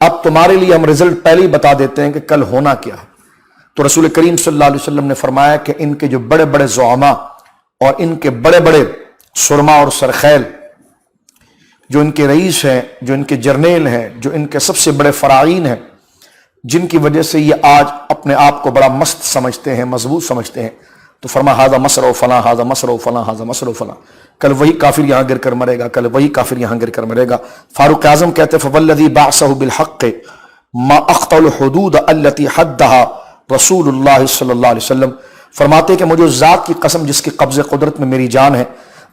اب تمہارے لیے ہم رزلٹ پہلے ہی بتا دیتے ہیں کہ کل ہونا کیا ہے۔ تو رسول کریم صلی اللہ علیہ وسلم نے فرمایا کہ ان کے جو بڑے بڑے زعماء اور ان کے بڑے بڑے سرما اور سرخیل، جو ان کے رئیس ہیں، جو ان کے جرنیل ہیں، جو ان کے سب سے بڑے فراعین ہیں، جن کی وجہ سے یہ آج اپنے آپ کو بڑا مست سمجھتے ہیں، مضبوط سمجھتے ہیں، تو فرما ھذا مصر و فلاں، ھذا مصر و فلاں، ھذا مصر و فلاں، کل وہی کافر یہاں گر کر مرے گا، کل وہی کافر یہاں گر کر مرے گا۔ فاروق اعظم کہتے ہیں فوالذی بعثہ بالحق ما اخطأ الحدود التي حدها رسول اللہ صلی اللہ علیہ وسلم، فرماتے کہ مجھے ذات کی قسم جس کے قبض قدرت میں میری جان ہے،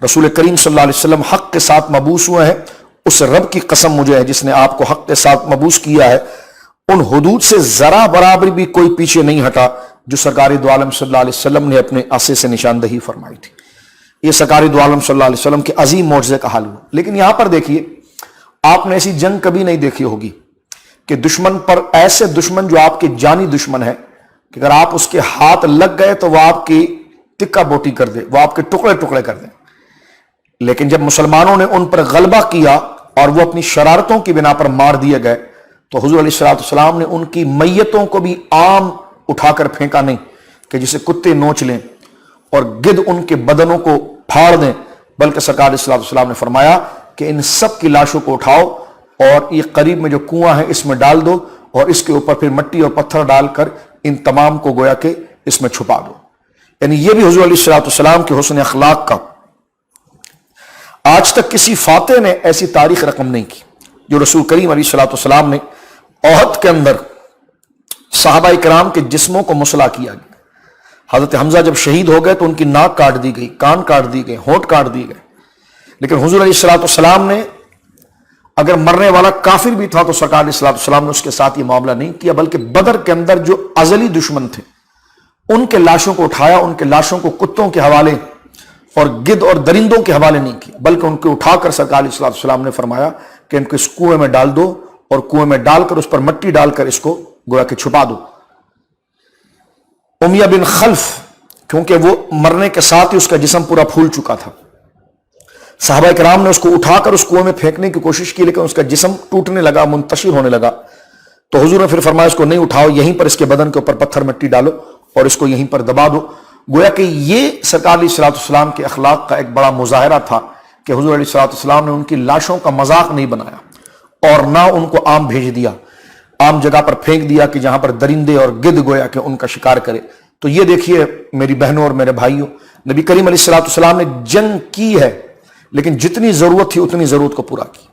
رسول کریم صلی اللہ علیہ وسلم حق کے ساتھ مبعوث ہوئے ہیں، اس رب کی قسم مجھے ہے جس نے آپ کو حق کے ساتھ مبعوث کیا ہے، ان حدود سے ذرا برابر بھی کوئی پیچھے نہیں ہٹا جو سرکار دو عالم صلی اللہ علیہ وسلم نے اپنے عصے سے نشاندہی فرمائی تھی۔ یہ سرکار دو عالم صلی اللہ علیہ وسلم کے عظیم معجزے کا حال ہوا۔ لیکن یہاں پر دیکھیے، آپ نے ایسی جنگ کبھی نہیں دیکھی ہوگی کہ دشمن پر، ایسے دشمن جو آپ کے جانی دشمن ہے کہ اگر آپ اس کے ہاتھ لگ گئے تو وہ آپ کی ٹکا بوٹی کر دے، وہ آپ کے ٹکڑے ٹکڑے کر دیں۔ لیکن جب مسلمانوں نے ان پر غلبہ کیا اور وہ اپنی شرارتوں کی بنا پر مار دیے گئے تو حضور علیہ السلام نے ان کی میتوں کو بھی عام اٹھا کر پھینکا نہیں کہ جسے کتے نوچ لیں اور گدھ ان کے بدنوں کو پھاڑ دیں، بلکہ سرکار علیہ السلام نے فرمایا کہ ان سب کی لاشوں کو اٹھاؤ اور یہ قریب میں جو کنواں ہے اس میں ڈال دو، اور اس کے اوپر پھر مٹی اور پتھر ڈال کر ان تمام کو گویا کہ اس میں چھپا دو۔ یعنی یہ بھی حضور علیہ السلام کے حسن اخلاق کا آج تک کسی فاتح نے ایسی تاریخ رقم نہیں کی جو رسول کریم علیہ السلام نے احد کے اندر صحابہ کرام کے جسموں کو مسلح کیا گیا۔ حضرت حمزہ جب شہید ہو گئے تو ان کی ناک کاٹ دی گئی، کان کاٹ دی گئے، ہونٹ کاٹ دی گئے، لیکن حضور علیہ السلام نے اگر مرنے والا کافر بھی تھا تو سرکار علیہ السلام نے اس کے ساتھ یہ معاملہ نہیں کیا، بلکہ بدر کے اندر جو ازلی دشمن تھے ان کے لاشوں کو اٹھایا، ان کے لاشوں کو کتوں کے حوالے اور گدھ اور درندوں کے حوالے نہیں کیا، بلکہ ان کو اٹھا کر سرکار علیہ السلام نے فرمایا کہ ان کو اس کنویں میں ڈال دو، اور کنویں میں ڈال کر اس پر مٹی ڈال کر اس کو گویا کہ چھپا دو۔ امیہ بن خلف، کیونکہ وہ مرنے کے ساتھ ہی اس کا جسم پورا پھول چکا تھا، صحابہ کرام نے اس کو اٹھا کر اس کنویں میں پھینکنے کی کوشش کی، لیکن اس کا جسم ٹوٹنے لگا، منتشر ہونے لگا، تو حضور نے پھر فرمایا اس کو نہیں اٹھاؤ، یہیں پر اس کے بدن کے اوپر پتھر مٹی ڈالو اور اس کو یہیں پر دبا دو۔ گویا کہ یہ سرکار علیہ السلام کے اخلاق کا ایک بڑا مظاہرہ تھا کہ حضور علیہ السلام نے ان کی لاشوں کا مذاق نہیں بنایا اور نہ ان کو عام بھیج دیا، عام جگہ پر پھینک دیا کہ جہاں پر درندے اور گدھ گویا کہ ان کا شکار کرے۔ تو یہ دیکھیے میری بہنوں اور میرے بھائیوں، نبی کریم علیہ السلام نے جنگ کی ہے، لیکن جتنی ضرورت تھی اتنی ضرورت کو پورا کی۔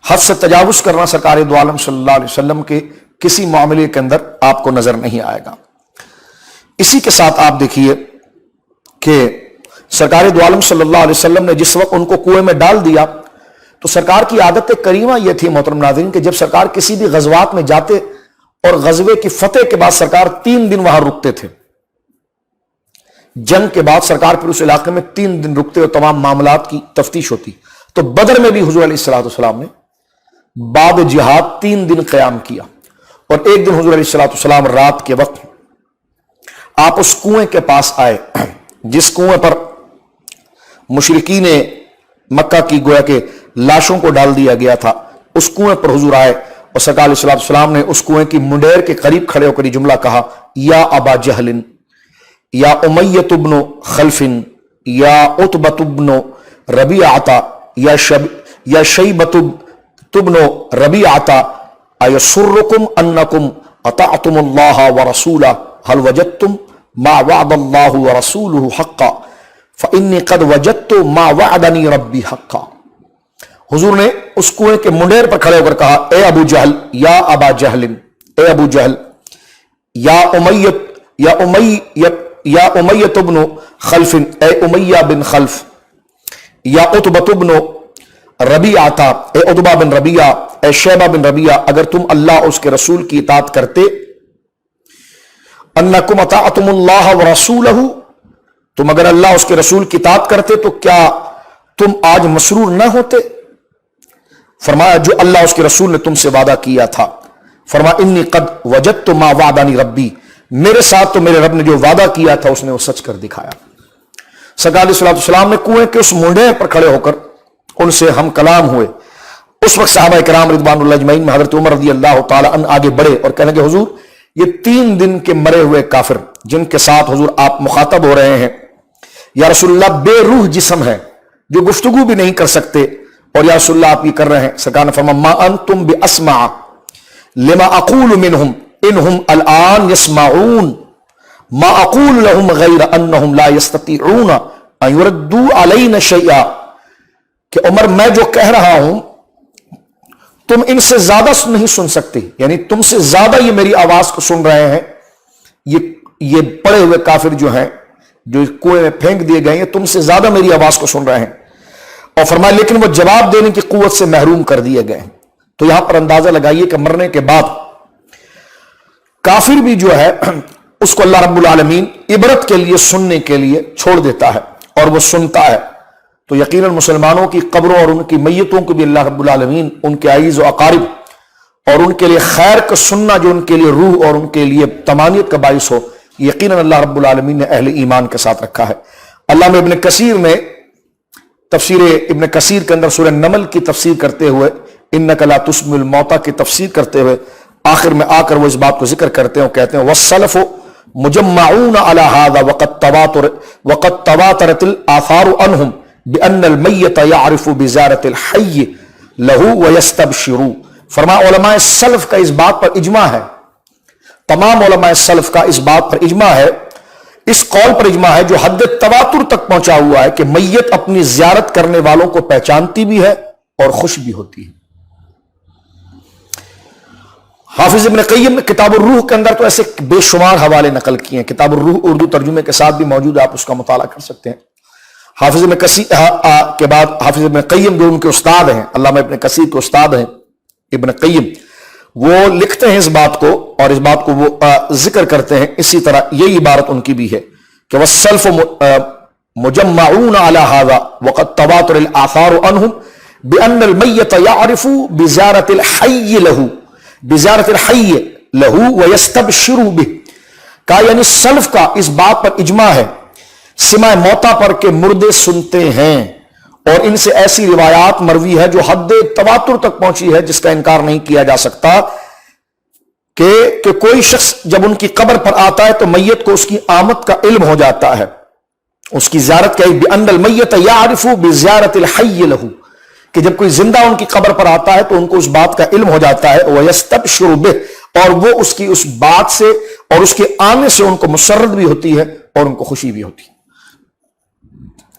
حد سے تجاوز کرنا سرکار دو عالم صلی اللہ علیہ وسلم کے کسی معاملے کے اندر آپ کو نظر نہیں آئے گا۔ اسی کے ساتھ آپ دیکھیے کہ سرکار دو عالم صلی اللہ علیہ وسلم نے جس وقت ان کو کنویں میں ڈال دیا تو سرکار کی عادت کریمہ یہ تھی محترم ناظرین کہ جب سرکار کسی بھی غزوات میں جاتے اور غزوے کی فتح کے بعد سرکار 3 دن وہاں رکتے تھے، جنگ کے بعد سرکار پھر اس علاقے میں 3 دن رکتے اور تمام معاملات کی تفتیش ہوتی۔ تو بدر میں بھی حضور علیہ السلام نے بعد جہاد 3 دن قیام کیا، اور ایک دن حضور علیہ السلام رات کے وقت آپ اس کنویں کے پاس آئے جس کنویں پر مشرکین مکہ کی گویا کہ لاشوں کو ڈال دیا گیا تھا، اس کنویں پر حضور آئے اور سرکار علیہ السلام نے اس کنویں کی منڈیر کے قریب کھڑے ہو کر یہ جملہ کہا، یا ابا جہل، یا امیۃ بن خلف، یا عتبۃ بن ربیعۃ، یا شیبۃ بن ربیعۃ، ایسرکم انکم اطعتم اللہ ورسولہ هل وجدتم ما وعد اللہ ورسولہ حقا فانی قد وجدت ما وعدنی ربی حقا۔ حضور نے اس کنویں کے منڈیر پر کھڑے ہو کر کہا، اے ابو جہل، یا ابا جہل، اے ابو جہل، یا امیۃ بن خلف، اے امیہ بن خلف، یا عتبۃ بن ربیعۃ، اے عتبہ بن ربیعہ، اے شیبہ بن ربیعہ، اگر تم اللہ اور اس کے رسول کی اطاعت کرتے، انکم اطعتم اللہ ورسولہ، تم اگر اللہ اس کے رسول کی اطاعت کرتے تو کیا تم آج مسرور نہ ہوتے؟ فرمایا جو اللہ اس کے رسول نے تم سے وعدہ کیا تھا، فرمایا انی قد وجدت ما وعدنی ربی، میرے ساتھ تو میرے رب نے جو وعدہ کیا تھا اس نے وہ سچ کر دکھایا۔ سرکار علیہ السلام نے کنویں کے اس منڈیر پر کھڑے ہو کر ان سے ہم کلام ہوئے۔ اس وقت صحابہ کرام رضوان اللہ اجمعین میں حضرت عمر رضی اللہ تعالی عنہ آگے بڑھے اور کہنے کہ حضور یہ 3 دن کے مرے ہوئے کافر جن کے ساتھ حضور آپ مخاطب ہو رہے ہیں، یا رسول اللہ بے روح جسم ہے جو گفتگو بھی نہیں کر سکتے، اور یا رسول اللہ آپ یہ کر رہے ہیں۔ سرکار نے فرمایا ما انتم باسمع لما اقول منهم انهم الان يسمعون ما اقول لهم غیر انهم لا يستطيعون ان يردوا علينا شيئا، کہ عمر میں جو کہہ رہا ہوں تم ان سے زیادہ نہیں سن سکتے، یعنی تم سے زیادہ یہ میری آواز کو سن رہے ہیں، یہ پڑے ہوئے کافر جو ہیں جو کنویں میں پھینک دیے گئے ہیں تم سے زیادہ میری آواز کو سن رہے ہیں۔ اور فرمایا لیکن وہ جواب دینے کی قوت سے محروم کر دیے گئے ہیں۔ تو یہاں پر اندازہ لگائیے کہ مرنے کے بعد کافر بھی جو ہے اس کو اللہ رب العالمین عبرت کے لیے سننے کے لیے چھوڑ دیتا ہے اور وہ سنتا ہے۔ تو یقیناً مسلمانوں کی قبروں اور ان کی میتوں کو بھی اللہ رب العالمین ان کے عزیز و اقارب اور ان کے لیے خیر کا سننا جو ان کے لیے روح اور ان کے لیے طمانینت کا باعث ہو، یقیناً اللہ رب العالمین نے اہل ایمان کے ساتھ رکھا ہے۔ علامہ ابن کثیر نے تفسیر ابن کثیر کے اندر سورہ نمل کی تفسیر کرتے ہوئے انک لا تسمع الموتى کی تفسیر کرتے ہوئے آخر میں آ کر وہ اس بات کو ذکر کرتے ہیں اور کہتے ہیں والسلف مجمعون على هذا وقد تواترت الآثار عنهم بأن المیت یعرف بزیارت الحی له ویستبشر۔ فرمایا علماء سلف کا اس بات پر اجماع ہے، تمام علماء سلف کا اس بات پر اجماع ہے، اس قول پر اجماع ہے جو حد تواتر تک پہنچا ہوا ہے کہ میت اپنی زیارت کرنے والوں کو پہچانتی بھی ہے اور خوش بھی ہوتی ہے۔ حافظ ابن قیم نے کتاب الروح کے اندر تو ایسے بے شمار حوالے نقل کیے ہیں، کتاب الروح اردو ترجمے کے ساتھ بھی موجود ہے، آپ اس کا مطالعہ کر سکتے ہیں۔ حافظ ابن کثیر کے بعد حافظ ابن قیم جو ان کے استاد ہیں، علامہ ابن کثیر کے استاد ہیں ابن قیم، وہ لکھتے ہیں اس بات کو اور اس بات کو وہ ذکر کرتے ہیں، اسی طرح یہی عبارت ان کی بھی ہے کہ والسلف مجمعون على هذا وقد تواتر الآثار عنهم بأن الميت يعرف بزيارة الحي له ويستبشر به، کہا یعنی سلف کا اس بات پر اجماع ہے سماع موتا پر کہ مردے سنتے ہیں، اور ان سے ایسی روایات مروی ہے جو حد تواتر تک پہنچی ہے جس کا انکار نہیں کیا جا سکتا کہ کوئی شخص جب ان کی قبر پر آتا ہے تو میت کو اس کی آمد کا علم ہو جاتا ہے، اس کی زیارت کا بأن المیت یعرف بزیارت الحی لہ، کہ جب کوئی زندہ ان کی قبر پر آتا ہے تو ان کو اس بات کا علم ہو جاتا ہے، ویستبشر بہ، اور وہ اس کی اس بات سے اور اس کے آنے سے ان کو مسرت بھی ہوتی ہے اور ان کو خوشی بھی ہوتی ہے۔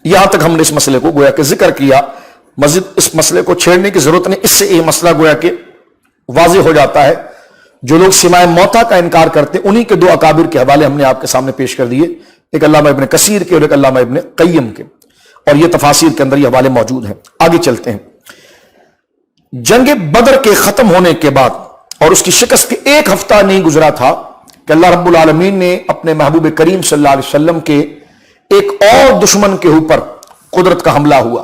یہاں تک ہم نے اس مسئلے کو گویا کہ ذکر کیا، مزید اس مسئلے کو چھیڑنے کی ضرورت نہیں، اس سے یہ مسئلہ گویا کہ واضح ہو جاتا ہے۔ جو لوگ سماع موتا کا انکار کرتے ہیں انہی کے 2 اکابر کے حوالے ہم نے آپ کے سامنے پیش کر دیے، ایک علامہ ابن کثیر کے اور ایک علامہ ابن قیم کے، اور یہ تفاسیر کے اندر یہ حوالے موجود ہیں۔ آگے چلتے ہیں۔ جنگ بدر کے ختم ہونے کے بعد اور اس کی شکست کے 1 ہفتہ نہیں گزرا تھا کہ اللہ رب العالمین نے اپنے محبوب کریم صلی اللہ علیہ وسلم کے ایک اور دشمن کے اوپر قدرت کا حملہ ہوا،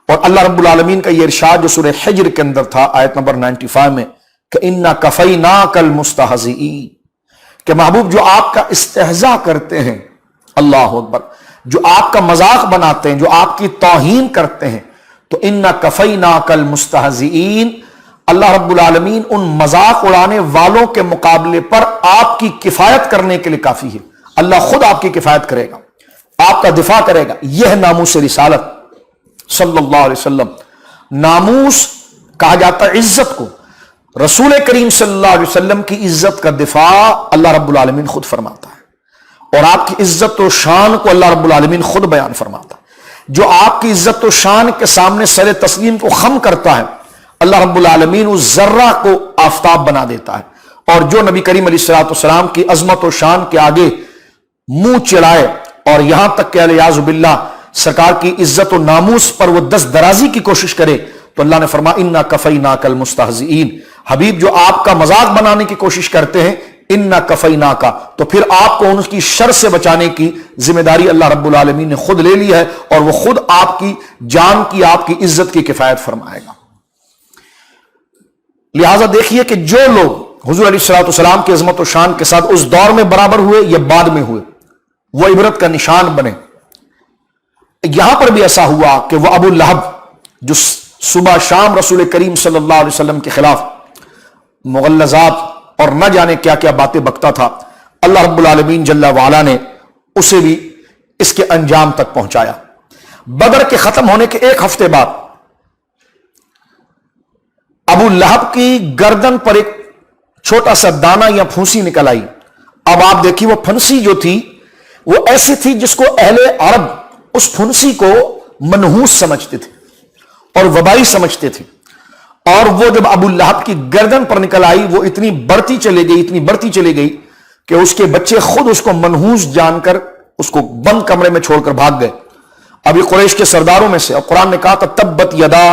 اور اللہ رب العالمین کا یہ ارشاد جو سورہ حجر کے اندر تھا آیت نمبر 95 میں کہ اِنَّا كَفَيْنَاكَ الْمُسْتَهْزِئِينَ، کہ محبوب جو آپ کا استہزاء کرتے ہیں، اللہ اکبر، جو آپ کا مذاق بناتے ہیں، جو آپ کی توہین کرتے ہیں، تو اِنَّا كَفَيْنَاكَ الْمُسْتَهْزِئِينَ، اللہ رب العالمین ان مذاق اڑانے والوں کے مقابلے پر آپ کی کفایت کرنے کے لیے کافی ہے۔ اللہ خود آپ کی کفایت کرے گا، آپ کا دفاع کرے گا۔ یہ ناموس رسالت صلی اللہ علیہ وسلم۔ ناموس کہا جاتا ہے عزت کو، رسول کریم صلی اللہ علیہ وسلم کی عزت کا دفاع اللہ رب العالمین خود فرماتا ہے، اور آپ کی عزت و شان کو اللہ رب العالمین خود بیان فرماتا ہے۔ جو آپ کی عزت و شان کے سامنے سر تسلیم کو خم کرتا ہے، اللہ رب العالمین اس ذرہ کو آفتاب بنا دیتا ہے، اور جو نبی کریم علیہ السلام کی عظمت و شان کے آگے منہ چڑھائے اور یہاں تک کہ الیاذ باللہ سرکار کی عزت و ناموس پر وہ دست درازی کی کوشش کرے، تو اللہ نے فرمایا اِنَّا كَفَيْنَاكَ الْمُسْتَهْزِئِينَ، حبیب جو آپ کا مذاق بنانے کی کوشش کرتے ہیں، اِنَّا كَفَيْنَاكَ، تو پھر آپ کو ان کی شر سے بچانے کی ذمہ داری اللہ رب العالمین نے خود لے لی ہے، اور وہ خود آپ کی جان کی، آپ کی عزت کی کفایت فرمائے گا۔ لہٰذا دیکھیے کہ جو لوگ حضور علیہ السلام کی عظمت و شان کے ساتھ اس دور میں برابر ہوئے یا بعد میں ہوئے، وہ عبرت کا نشان بنے۔ یہاں پر بھی ایسا ہوا کہ وہ ابو لہب جو صبح شام رسول کریم صلی اللہ علیہ وسلم کے خلاف مغلظات اور نہ جانے کیا کیا باتیں بکتا تھا، اللہ رب العالمین جل وعلا نے اسے بھی اس کے انجام تک پہنچایا۔ بدر کے ختم ہونے کے ایک ہفتے بعد ابو لہب کی گردن پر ایک چھوٹا سا دانہ یا پھنسی نکل آئی۔ اب آپ دیکھیے وہ پھنسی جو تھی وہ ایسی تھی جس کو اہل عرب اس پھنسی کو منحوس سمجھتے تھے اور وبائی سمجھتے تھے، اور وہ جب ابو لہب کی گردن پر نکل آئی وہ اتنی بڑھتی چلی گئی کہ اس کے بچے خود اس کو منحوس جان کر اس کو بند کمرے میں چھوڑ کر بھاگ گئے۔ ابھی قریش کے سرداروں میں سے، اور قرآن نے کہا تھا تبت یدا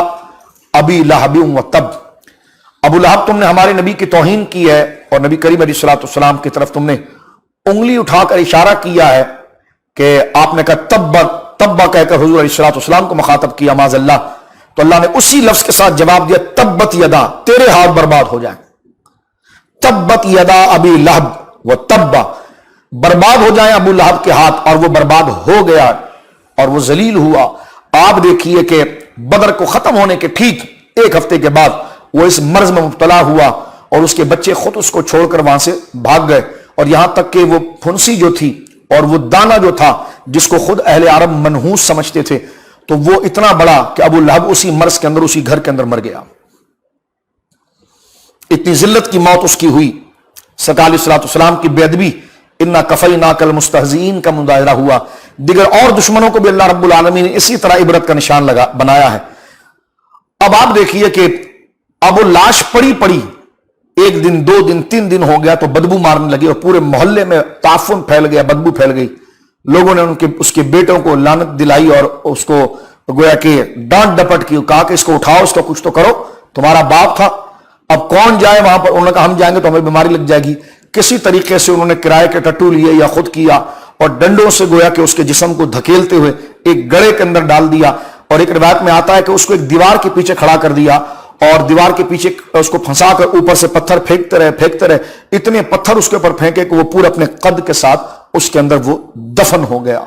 ابی لہب و تب، ابو لہب تم نے ہمارے نبی کی توہین کی ہے، اور نبی کریم علیہ الصلوۃ والسلام کی طرف تم نے انگلی اٹھا کر اشارہ کیا ہے کہ آپ نے کہا تبا کہہ کر حضور علیہ الصلوۃ والسلام کو مخاطب کیا معاذ اللہ، تو اللہ نے اسی لفظ کے ساتھ جواب دیا تبت یدا، تیرے ہاتھ برباد ہو جائیں، تبت یدا ابی لہب و تبا، برباد ہو جائیں ابو لہب کے ہاتھ، اور وہ برباد ہو گیا اور وہ ذلیل ہوا۔ آپ دیکھیے کہ بدر کو ختم ہونے کے ٹھیک ایک ہفتے کے بعد وہ اس مرض میں مبتلا ہوا اور اس کے بچے خود اس کو چھوڑ کر وہاں سے بھاگ گئے، اور یہاں تک کہ وہ پھنسی جو تھی اور وہ دانہ جو تھا جس کو خود اہل عرب منحوس سمجھتے تھے، تو وہ اتنا بڑا کہ ابو لہب اسی مرض کے اندر اسی گھر کے اندر مر گیا۔ اتنی ذلت کی موت اس کی ہوئی۔ سرکار علیہ الصلوۃ والسلام کی بے ادبی انا کفیناک المستہزئین کا مظاہرہ ہوا۔ دیگر اور دشمنوں کو بھی اللہ رب العالمین نے اسی طرح عبرت کا نشان بنایا ہے۔ اب آپ دیکھیے کہ اب وہ لاش پڑی ایک دن، 2 دن، 3 دن ہو گیا تو بدبو مارنے لگی اور پورے محلے میں تعفن پھیل گیا، بدبو پھیل گئی۔ لوگوں نے اس کے بیٹوں کو لعنت دلائی اور اس کو گویا کہ ڈانٹ ڈپٹ کی، کہا کہ اس کو اٹھاؤ، اس کو کچھ تو کرو، تمہارا باپ تھا، اب کون جائے وہاں پر؟ انہوں نے کہا ہم جائیں گے تو ہمیں بیماری لگ جائے گی۔ کسی طریقے سے انہوں نے کرائے کے ٹٹو لیے یا خود کیا اور ڈنڈوں سے گویا کہ اس کے جسم کو دھکیلتے ہوئے ایک گڑھے کے اندر ڈال دیا، اور ایک روایت میں آتا ہے کہ اس کو ایک دیوار کے پیچھے کھڑا کر دیا اور دیوار کے پیچھے اس کو پھنسا کر اوپر سے پتھر پھینکتے رہے، اتنے پتھر اس کے اوپر پھینکے کہ وہ پورے اپنے قد کے ساتھ اس کے اندر وہ دفن ہو گیا۔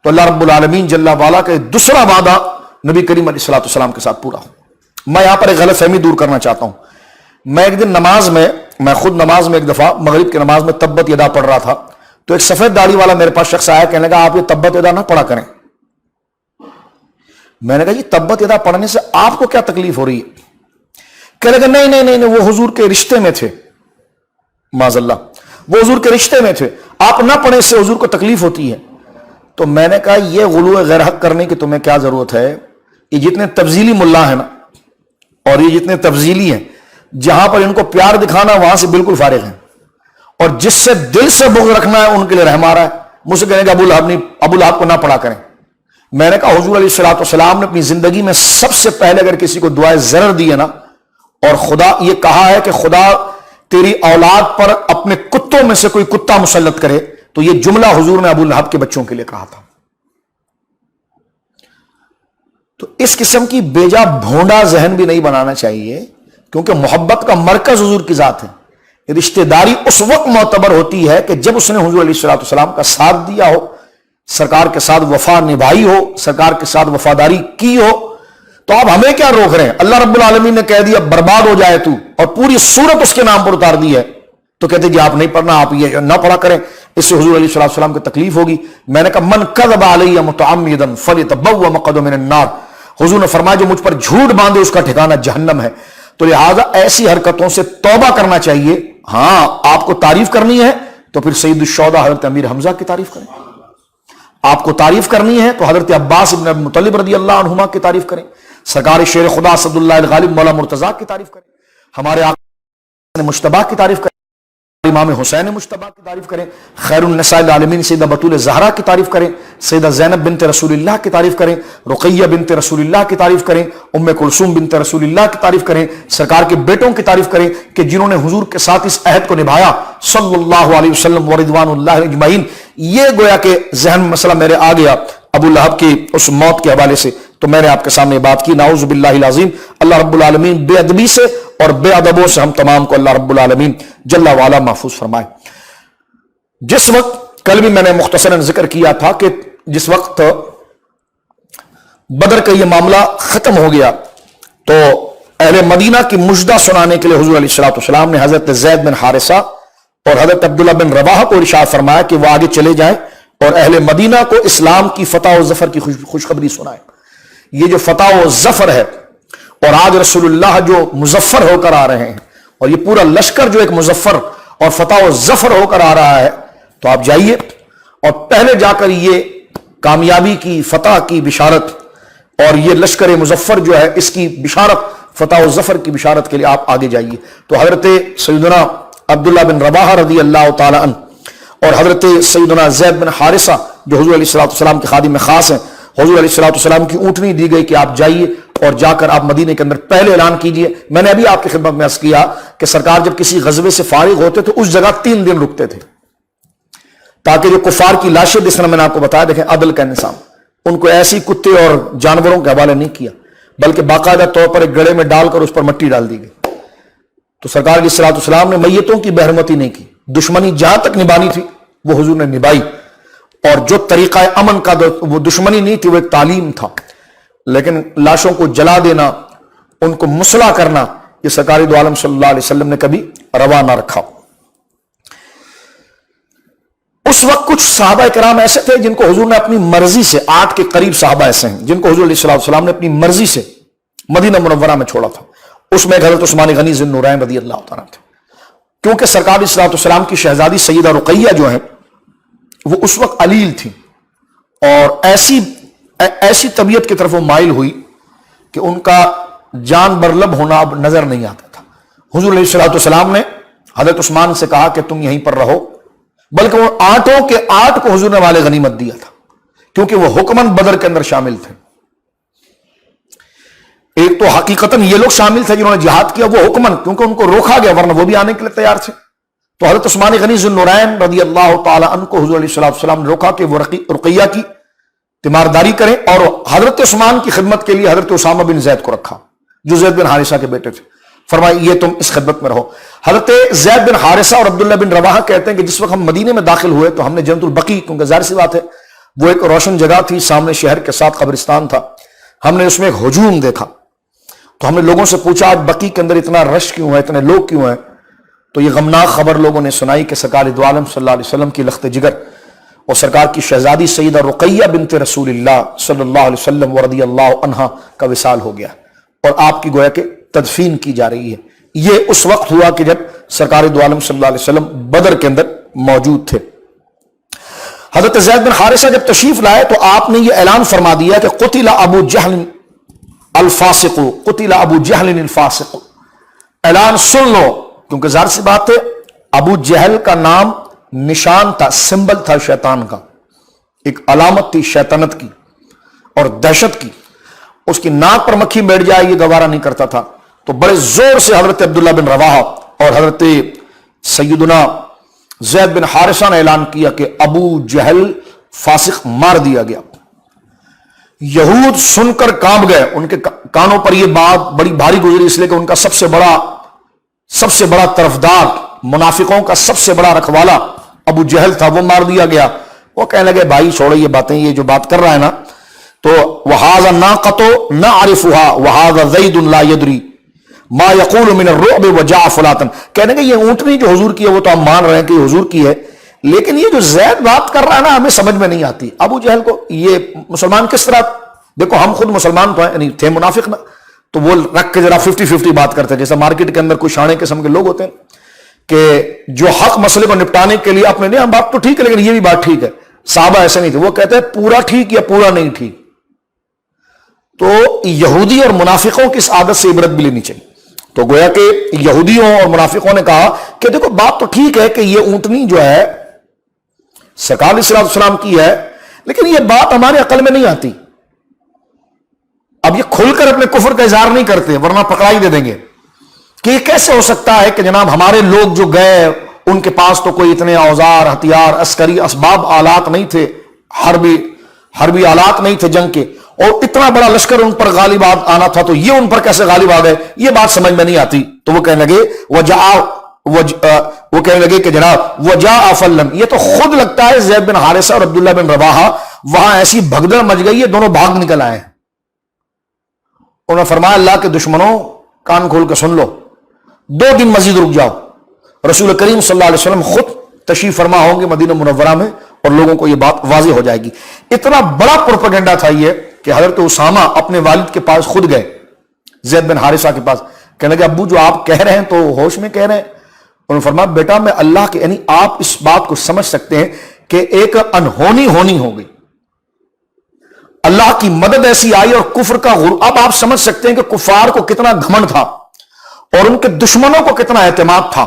تو اللہ رب العالمین جل وعلا کا دوسرا وعدہ نبی کریم علیہ الصلوۃ والسلام کے ساتھ پورا ہو۔ میں یہاں پر ایک غلط فہمی دور کرنا چاہتا ہوں۔ میں ایک دن میں خود نماز میں ایک دفعہ مغرب کی نماز میں تبت یدا پڑھ رہا تھا، تو ایک سفید داڑھی والا میرے پاس شخص آیا، کہنے لگا آپ یہ تبت یدا نہ پڑھا کریں۔ میں نے کہا یہ تبت یدا پڑھنے سے آپ کو کیا تکلیف ہو رہی ہے؟ کہنے لگا نہیں وہ حضور کے رشتے میں تھے، معاذ اللہ، وہ حضور کے رشتے میں تھے، آپ نہ پڑھیں اس سے حضور کو تکلیف ہوتی ہے۔ تو میں نے کہا یہ غلو غیر حق کرنے کی تمہیں کیا ضرورت ہے؟ یہ جتنے تفضیلی ملا ہیں نا، اور یہ جتنے تفضیلی ہیں، جہاں پر ان کو پیار دکھانا وہاں سے بالکل فارغ ہیں، اور جس سے دل سے بغض رکھنا ہے ان کے لیے رحم آ رہا ہے۔ مجھ سے کہنے کہ ابو لہب کو نہ پڑھا کریں۔ میں نے کہا حضور علیہ الصلوۃ والسلام نے اپنی زندگی میں سب سے پہلے اگر کسی کو دعائے ضرر دی ہے نا، اور خدا یہ کہا ہے کہ خدا تیری اولاد پر اپنے کتوں میں سے کوئی کتا مسلط کرے، تو یہ جملہ حضور نے ابو لہب کے بچوں کے لیے کہا تھا۔ تو اس قسم کی بیجا بھونڈا ذہن بھی نہیں بنانا چاہیے، کیونکہ محبت کا مرکز حضور کی ذات ہے۔ رشتہ داری اس وقت معتبر ہوتی ہے کہ جب اس نے حضور علیہ الصلوۃ والسلام کا ساتھ دیا ہو، سرکار کے ساتھ وفا نبھائی ہو، سرکار کے ساتھ وفاداری کی ہو۔ تو آپ ہمیں کیا روک رہے ہیں؟ اللہ رب العالمین نے کہہ دیا برباد ہو جائے تو، اور پوری سورت اس کے نام پر اتار دی ہے، تو کہتے جی آپ نہیں پڑھنا، آپ یہ نہ پڑھا کریں، اس سے حضور علیہ الصلوۃ والسلام کو تکلیف ہوگی۔ میں نے کہا من کذب علی متعمدا فلیتبوأ مقعدہ من النار، حضور نے فرمایا جو مجھ پر جھوٹ باندھے اس کا ٹھکانہ جہنم ہے۔ تو لہذا ایسی حرکتوں سے توبہ کرنا چاہیے۔ ہاں آپ کو تعریف کرنی ہے تو پھر سید الشہداء حضرت امیر حمزہ کی تعریف کریں، آپ کو تعریف کرنی ہے تو حضرت عباس ابن ابی مطلب رضی اللہ عنہما کی تعریف کریں، سرکار شیر خدا اسد اللہ الغالب مولا مرتضیٰ کی تعریف کریں، ہمارے آقا مجتبیٰ کی تعریف کریں، امام حسین مجتبیٰ کی تعریف کریں، خیر النساء العالمین سیدہ بطول زہرا کی تعریف کریں، سیدہ زینب بنت رسول اللہ کی تعریف کریں، رقیہ بنت رسول اللہ کی تعریف کریں، ام کلثوم بنت رسول اللہ کی تعریف کریں، سرکار کے بیٹوں کی تعریف کریں کہ جنہوں نے حضور کے ساتھ اس عہد کو نبھایا صلی اللہ علیہ وسلم ورضوان اللہ اجمعین۔ یہ گویا کہ ذہن میں مسئلہ میرے آ گیا ابو لہب کی اس موت کے حوالے سے، تو میں نے آپ کے سامنے بات کی۔ نعوذ باللہ العظیم، اللہ رب العالمین بے ادبی سے اور بے ادبوں سے ہم تمام کو اللہ رب العالمین جل وعلا محفوظ فرمائے۔ جس وقت کل بھی میں نے مختصراً ذکر کیا تھا کہ جس وقت بدر کا یہ معاملہ ختم ہو گیا تو اہل مدینہ کی مژدہ سنانے کے لیے حضور علیہ الصلوۃ والسلام نے حضرت زید بن حارثہ اور حضرت عبداللہ بن رواحہ کو ارشاد فرمایا کہ وہ آگے چلے جائیں اور اہل مدینہ کو اسلام کی فتح و ظفر کی خوشخبری سنائیں۔ یہ جو فتح و ظفر ہے، اور آج رسول اللہ جو مظفر ہو کر آ رہے ہیں، اور یہ پورا لشکر جو ایک مظفر اور فتح و ظفر ہو کر آ رہا ہے، تو آپ جائیے اور پہلے جا کر یہ کامیابی کی، فتح کی بشارت، اور یہ لشکر مظفر جو ہے اس کی بشارت، فتح و ظفر کی بشارت کے لیے آپ آگے جائیے۔ تو حضرت سیدنا عبداللہ بن رواحہ رضی اللہ تعالی عنہ اور حضرت سیدنا زید بن حارثہ جو حضور علیہ الصلوۃ والسلام کے خادم خاص ہیں، حضور علیہ الصلوۃ والسلام کی اونٹنی دی گئی کہ آپ جائیے اور جا کر آپ مدینے کے اندر پہلے اعلان کیجئے۔ میں نے ابھی آپ کی خدمت میں عرض کیا کہ سرکار جب کسی غزوے سے فارغ ہوتے تو اس جگہ 3 دن رکتے تھے، تاکہ جو کفار کی لاشیں، جس طرح میں نے آپ کو بتایا، دیکھیں عدل کا نظام، ان کو ایسی کتے اور جانوروں کے حوالے نہیں کیا، بلکہ باقاعدہ طور پر ایک گڑھے میں ڈال کر اس پر مٹی ڈال دی گئی۔ تو سرکار علیہ الصلوۃ والسلام نے میتوں کی بہرمتی نہیں کی، دشمنی جہاں تک نبھانی تھی وہ حضور نے نبھائی، اور جو طریقہ امن کا وہ دشمنی نہیں تھی، وہ ایک تعلیم تھا، لیکن لاشوں کو جلا دینا، ان کو مسلح کرنا، یہ سرکار دو عالم صلی اللہ علیہ وسلم نے کبھی روا نہ رکھا۔ اس وقت کچھ صحابہ کرام ایسے تھے جن کو حضور نے اپنی مرضی سے، 8 کے قریب صحابہ ایسے ہیں جن کو حضور علیہ الصلوۃ والسلام نے اپنی مرضی سے مدینہ منورہ میں چھوڑا تھا۔ اس میں حضرت عثمان غنی ذو النورین رضی اللہ تعالیٰ تھے، کیونکہ سرکار علیہ الصلوۃ والسلام کی شہزادی سیدہ رقیہ جو ہیں وہ اس وقت علیل تھی، اور ایسی طبیعت کی طرف وہ مائل ہوئی کہ ان کا جان برلب ہونا اب نظر نہیں آتا تھا۔ حضور علیہ الصلوۃ والسلام نے حضرت عثمان سے کہا کہ تم یہیں پر رہو، بلکہ وہ 8 کے 8 کو حضور نے مال غنیمت دیا تھا، کیونکہ وہ حکماً بدر کے اندر شامل تھے۔ ایک تو حقیقتاً یہ لوگ شامل تھے جنہوں نے جہاد کیا، وہ حکماً، کیونکہ ان کو روکا گیا، ورنہ وہ بھی آنے کے لیے تیار تھے۔ تو حضرت عثمان غنی ذو النورین رضی اللہ تعالی عنہ کو حضور علیہ الصلوۃ والسلام نے روکا کہ وہ رقیہ کی تیمارداری کریں، اور حضرت عثمان کی خدمت کے لیے حضرت اسامہ بن زید کو رکھا جو زید بن حارثہ کے بیٹے تھے۔ فرمایا یہ تم اس خدمت میں رہو۔ حضرت زید بن حارثہ اور عبداللہ بن رواحہ کہتے ہیں کہ جس وقت ہم مدینے میں داخل ہوئے تو ہم نے جنت البقیع، کیونکہ ظاہر سی بات ہے وہ ایک روشن جگہ تھی، سامنے شہر کے ساتھ قبرستان تھا، ہم نے اس میں ایک ہجوم دیکھا، تو ہم نے لوگوں سے پوچھا آج بقیع کے اندر اتنا رش کیوں ہے، اتنے لوگ کیوں ہیں؟ تو یہ غمناک خبر لوگوں نے سنائی کہ سرکار دو عالم صلی اللہ علیہ وسلم کی لخت جگر اور سرکار کی شہزادی سیدہ رقیہ بنت رسول اللہ صلی اللہ علیہ وسلم ورضی اللہ عنہا کا وصال ہو گیا، اور آپ کی گویا کہ تدفین کی جا رہی ہے۔ یہ اس وقت ہوا کہ جب سرکار دو عالم صلی اللہ علیہ وسلم بدر کے اندر موجود تھے۔ حضرت زید بن حارثہ جب تشریف لائے تو آپ نے یہ اعلان فرما دیا کہ قتل ابو جہل الفاسق، قتل ابو جہل الفاسق، اعلان سن لو، کیونکہ ظاہر سی بات ہے ابو جہل کا نام نشان تھا، سمبل تھا شیطان کا، ایک علامت تھی شیطنت کی اور دہشت کی، اس کی ناک پر مکھی بیٹھ جائے یہ گوارا نہیں کرتا تھا۔ تو بڑے زور سے حضرت عبداللہ بن رواحہ اور حضرت سیدنا زید بن حارثہ نے اعلان کیا کہ ابو جہل فاسق مار دیا گیا۔ یہود سن کر کانپ گئے، ان کے کانوں پر یہ بات بڑی بھاری گزری، اس لیے کہ ان کا سب سے بڑا طرفدار، منافقوں کا سب سے بڑا رکھوالا ابو جہل تھا، وہ مار دیا گیا۔ وہ کہنے لگے بھائی چھوڑو یہ باتیں، یہ جو بات کر رہا ہے نا، تو وَهَذَا النَّاقَةُ نَعْرِفُهَا وَهَذَا زَيْدٌ لَا يَدْرِي ما يقول من الرعب وجاء فلاطن، کہنے کہ یہ اونٹنی جو حضور کی ہے وہ تو ہم مان رہے ہیں کہ یہ حضور کی ہے، لیکن یہ جو زید بات کر رہا ہے نا ہمیں سمجھ میں نہیں آتی۔ ابو جہل کو یہ مسلمان کس طرح، دیکھو ہم خود مسلمان تو ہیں، یعنی تھے منافق نا، تو وہ رکھ کے ذرا 50-50 بات کرتے ہیں، جیسا مارکیٹ کے اندر کوئی شانے قسم کے لوگ ہوتے ہیں کہ جو حق مسئلے کو نپٹانے کے لیے اپنے نہیں، ہم بات تو ٹھیک ہے لیکن یہ بھی بات ٹھیک ہے۔ صحابہ ایسے نہیں تھے، وہ کہتے ہیں پورا ٹھیک یا پورا نہیں ٹھیک۔ تو یہودی اور منافقوں کی اس عادت سے عبرت بھی لینی چاہیے۔ تو گویا کہ یہودیوں اور منافقوں نے کہا کہ دیکھو بات تو ٹھیک ہے کہ یہ اونٹنی جو ہے سرکار علیہ الصلوۃ والسلام کی ہے، لیکن یہ بات ہمارے عقل میں نہیں آتی۔ اب یہ کھل کر اپنے کفر کا اظہار نہیں کرتے ورنہ پکڑائی دے دیں گے کہ یہ کیسے ہو سکتا ہے کہ جناب ہمارے لوگ جو گئے ان کے پاس تو کوئی اتنے اوزار، ہتھیار، عسکری اسباب، آلات نہیں تھے، حربی آلات نہیں تھے جنگ کے، اور اتنا بڑا لشکر ان پر غالب آنا تھا، تو یہ ان پر کیسے غالب آ گئے، یہ بات سمجھ میں نہیں آتی۔ تو وہ کہنے لگے کہ جناب وجاء فلم، یہ تو خود لگتا ہے زید بن حارثہ اور عبداللہ بن رواحہ وہاں ایسی بھگدڑ مچ گئی ہے، دونوں بھاگ نکل آئے ہیں۔ انہوں نے فرمایا اللہ کے دشمنوں کان کھول کے سن لو، 2 دن مزید رک جاؤ، رسول کریم صلی اللہ علیہ وسلم خود تشریف فرما ہوں گے مدینہ منورہ میں اور لوگوں کو یہ بات واضح ہو جائے گی۔ اتنا بڑا پروپیگنڈا تھا یہ کہ حضرت اسامہ اپنے والد کے پاس خود گئے، زید بن حارثہ کے پاس، کہنے لگے ابو جو آپ کہہ رہے ہیں تو ہوش میں کہہ رہے ہیں؟ انہوں نے فرمایا بیٹا میں اللہ کے، یعنی آپ اس بات کو سمجھ سکتے ہیں کہ ایک انہونی ہونی ہو گئی، اللہ کی مدد ایسی آئی اور کفر کا اب آپ سمجھ سکتے ہیں کہ کفار کو کتنا گھمنڈ تھا اور ان کے دشمنوں کو کتنا اعتماد تھا۔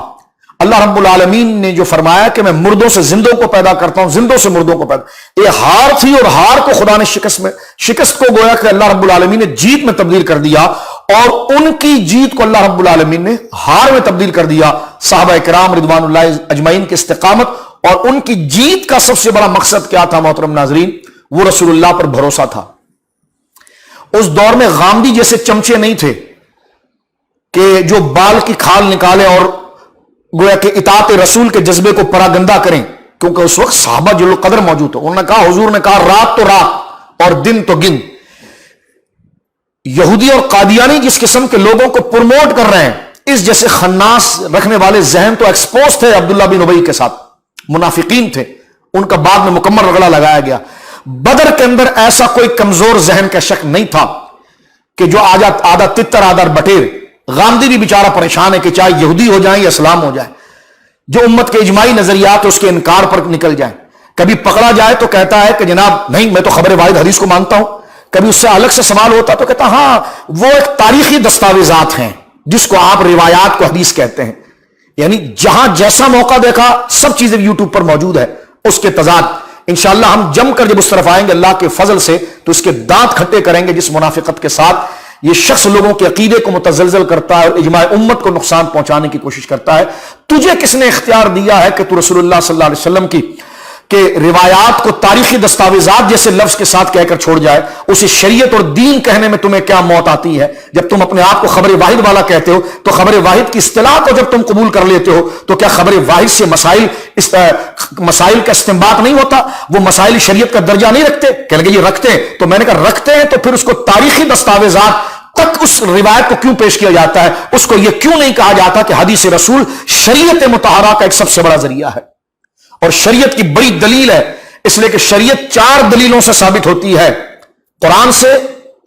اللہ رب العالمین نے جو فرمایا کہ میں مردوں سے زندوں کو پیدا کرتا ہوں، زندوں سے مردوں کو پیدا، یہ ہار تھی اور ہار کو خدا نے شکست کو گویا کہ اللہ رب العالمین نے جیت میں تبدیل کر دیا، اور ان کی جیت کو اللہ رب العالمین نے ہار میں تبدیل کر دیا۔ صحابہ کرام رضوان اللہ اجمعین کی استقامت اور ان کی جیت کا سب سے بڑا مقصد کیا تھا محترم ناظرین؟ وہ رسول اللہ پر بھروسہ تھا۔ اس دور میں غامدی جیسے چمچے نہیں تھے کہ جو بال کی کھال نکالے اور گویا کہ اطاعت رسول کے جذبے کو پراگندہ کریں، کیونکہ اس وقت صحابہ جل قدر موجود تھے۔ انہوں نے کہا، حضور نے کہا رات تو رات اور دن تو گن۔ یہودی اور قادیانی جس قسم کے لوگوں کو پروموٹ کر رہے ہیں، اس جیسے خناس رکھنے والے ذہن تو ایکسپوز تھے عبداللہ بن ابی کے ساتھ، منافقین تھے، ان کا بعد میں مکمل رگڑا لگایا گیا۔ بدر کے اندر ایسا کوئی کمزور ذہن کا شک نہیں تھا کہ جو آدھا تتر آدھا بٹیر۔ غامدی بھی بیچارہ پریشان ہے کہ چاہے یہودی ہو جائیں یا اسلام ہو جائے، جو امت کے اجماعی نظریات اس کے انکار پر نکل جائیں۔ کبھی پکڑا جائے تو کہتا ہے کہ جناب نہیں میں تو خبر واحد حدیث کو مانتا ہوں، کبھی اس سے الگ سے سوال ہوتا تو کہتا ہاں وہ ایک تاریخی دستاویزات ہیں جس کو آپ روایات کو حدیث کہتے ہیں۔ یعنی جہاں جیسا موقع دیکھا سب چیزیں یوٹیوب پر موجود ہے، اس کے تضاد انشاءاللہ ہم جم کر جب اس طرف آئیں گے اللہ کے فضل سے تو اس کے دانت کھٹے کریں گے، جس منافقت کے ساتھ یہ شخص لوگوں کے عقیدے کو متزلزل کرتا ہے اور اجماع امت کو نقصان پہنچانے کی کوشش کرتا ہے۔ تجھے کس نے اختیار دیا ہے کہ تو رسول اللہ صلی اللہ علیہ وسلم کی کہ روایات کو تاریخی دستاویزات جیسے لفظ کے ساتھ کہہ کر چھوڑ جائے؟ اسے شریعت اور دین کہنے میں تمہیں کیا موت آتی ہے؟ جب تم اپنے آپ کو خبر واحد والا کہتے ہو تو خبر واحد کی اصطلاح کو جب تم قبول کر لیتے ہو تو کیا خبر واحد سے مسائل کا استنباط نہیں ہوتا؟ وہ مسائل شریعت کا درجہ نہیں رکھتے؟ کہنے لگے یہ رکھتے ہیں، تو میں نے کہا رکھتے ہیں تو پھر اس کو تاریخی دستاویزات تک اس روایت کو کیوں پیش کیا جاتا ہے؟ اس کو یہ کیوں نہیں کہا جاتا کہ حدیث رسول شریعت مطہرہ کا ایک سب سے بڑا ذریعہ ہے اور شریعت کی بڑی دلیل ہے؟ اس لیے کہ شریعت 4 دلیلوں سے ثابت ہوتی ہے، قرآن سے،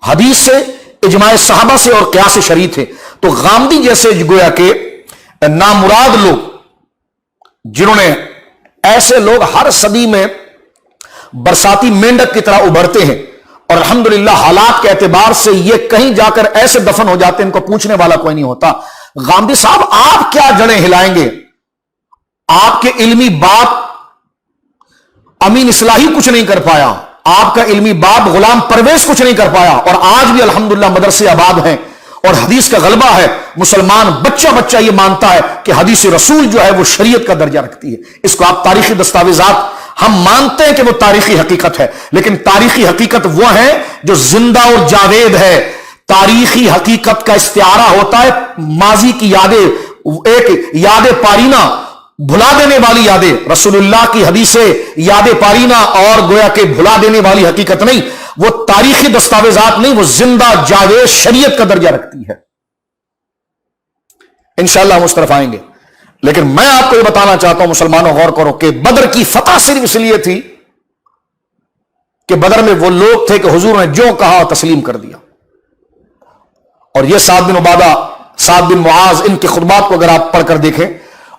حدیث سے، اجماع صحابہ سے اور قیاس شرعی تھے۔ تو غامدی جیسے گویا کہ نامراد لوگ، جنہوں نے ایسے لوگ ہر صدی میں برساتی مینڈک کی طرح ابھرتے ہیں اور الحمدللہ حالات کے اعتبار سے یہ کہیں جا کر ایسے دفن ہو جاتے ہیں ان کو پوچھنے والا کوئی نہیں ہوتا۔ غامدی صاحب آپ کیا جڑیں ہلائیں گے؟ آپ کے علمی باپ امین اصلاحی کچھ نہیں کر پایا، آپ کا علمی باپ غلام پرویز کچھ نہیں کر پایا، اور آج بھی الحمدللہ مدرسے آباد ہیں اور حدیث کا غلبہ ہے۔ مسلمان بچہ یہ مانتا ہے کہ حدیث رسول جو ہے وہ شریعت کا درجہ رکھتی ہے۔ اس کو آپ تاریخی دستاویزات، ہم مانتے ہیں کہ وہ تاریخی حقیقت ہے، لیکن تاریخی حقیقت وہ ہے جو زندہ اور جاوید ہے۔ تاریخی حقیقت کا استعارہ ہوتا ہے ماضی کی یادیں، ایک یاد پارینہ، بھلا دینے والی یادیں۔ رسول اللہ کی حدیثیں یاد پارینہ اور گویا کہ بھلا دینے والی حقیقت نہیں، وہ تاریخی دستاویزات نہیں، وہ زندہ جاوید شریعت کا درجہ رکھتی ہے۔ انشاءاللہ ہم اس طرف آئیں گے، لیکن میں آپ کو یہ بتانا چاہتا ہوں مسلمانوں غور کرو کہ بدر کی فتح صرف اس لیے تھی کہ بدر میں وہ لوگ تھے کہ حضور نے جو کہا تسلیم کر دیا۔ اور یہ سعد بن عبادہ، سعد بن معاذ، ان کے خطبات کو اگر آپ پڑھ کر دیکھیں،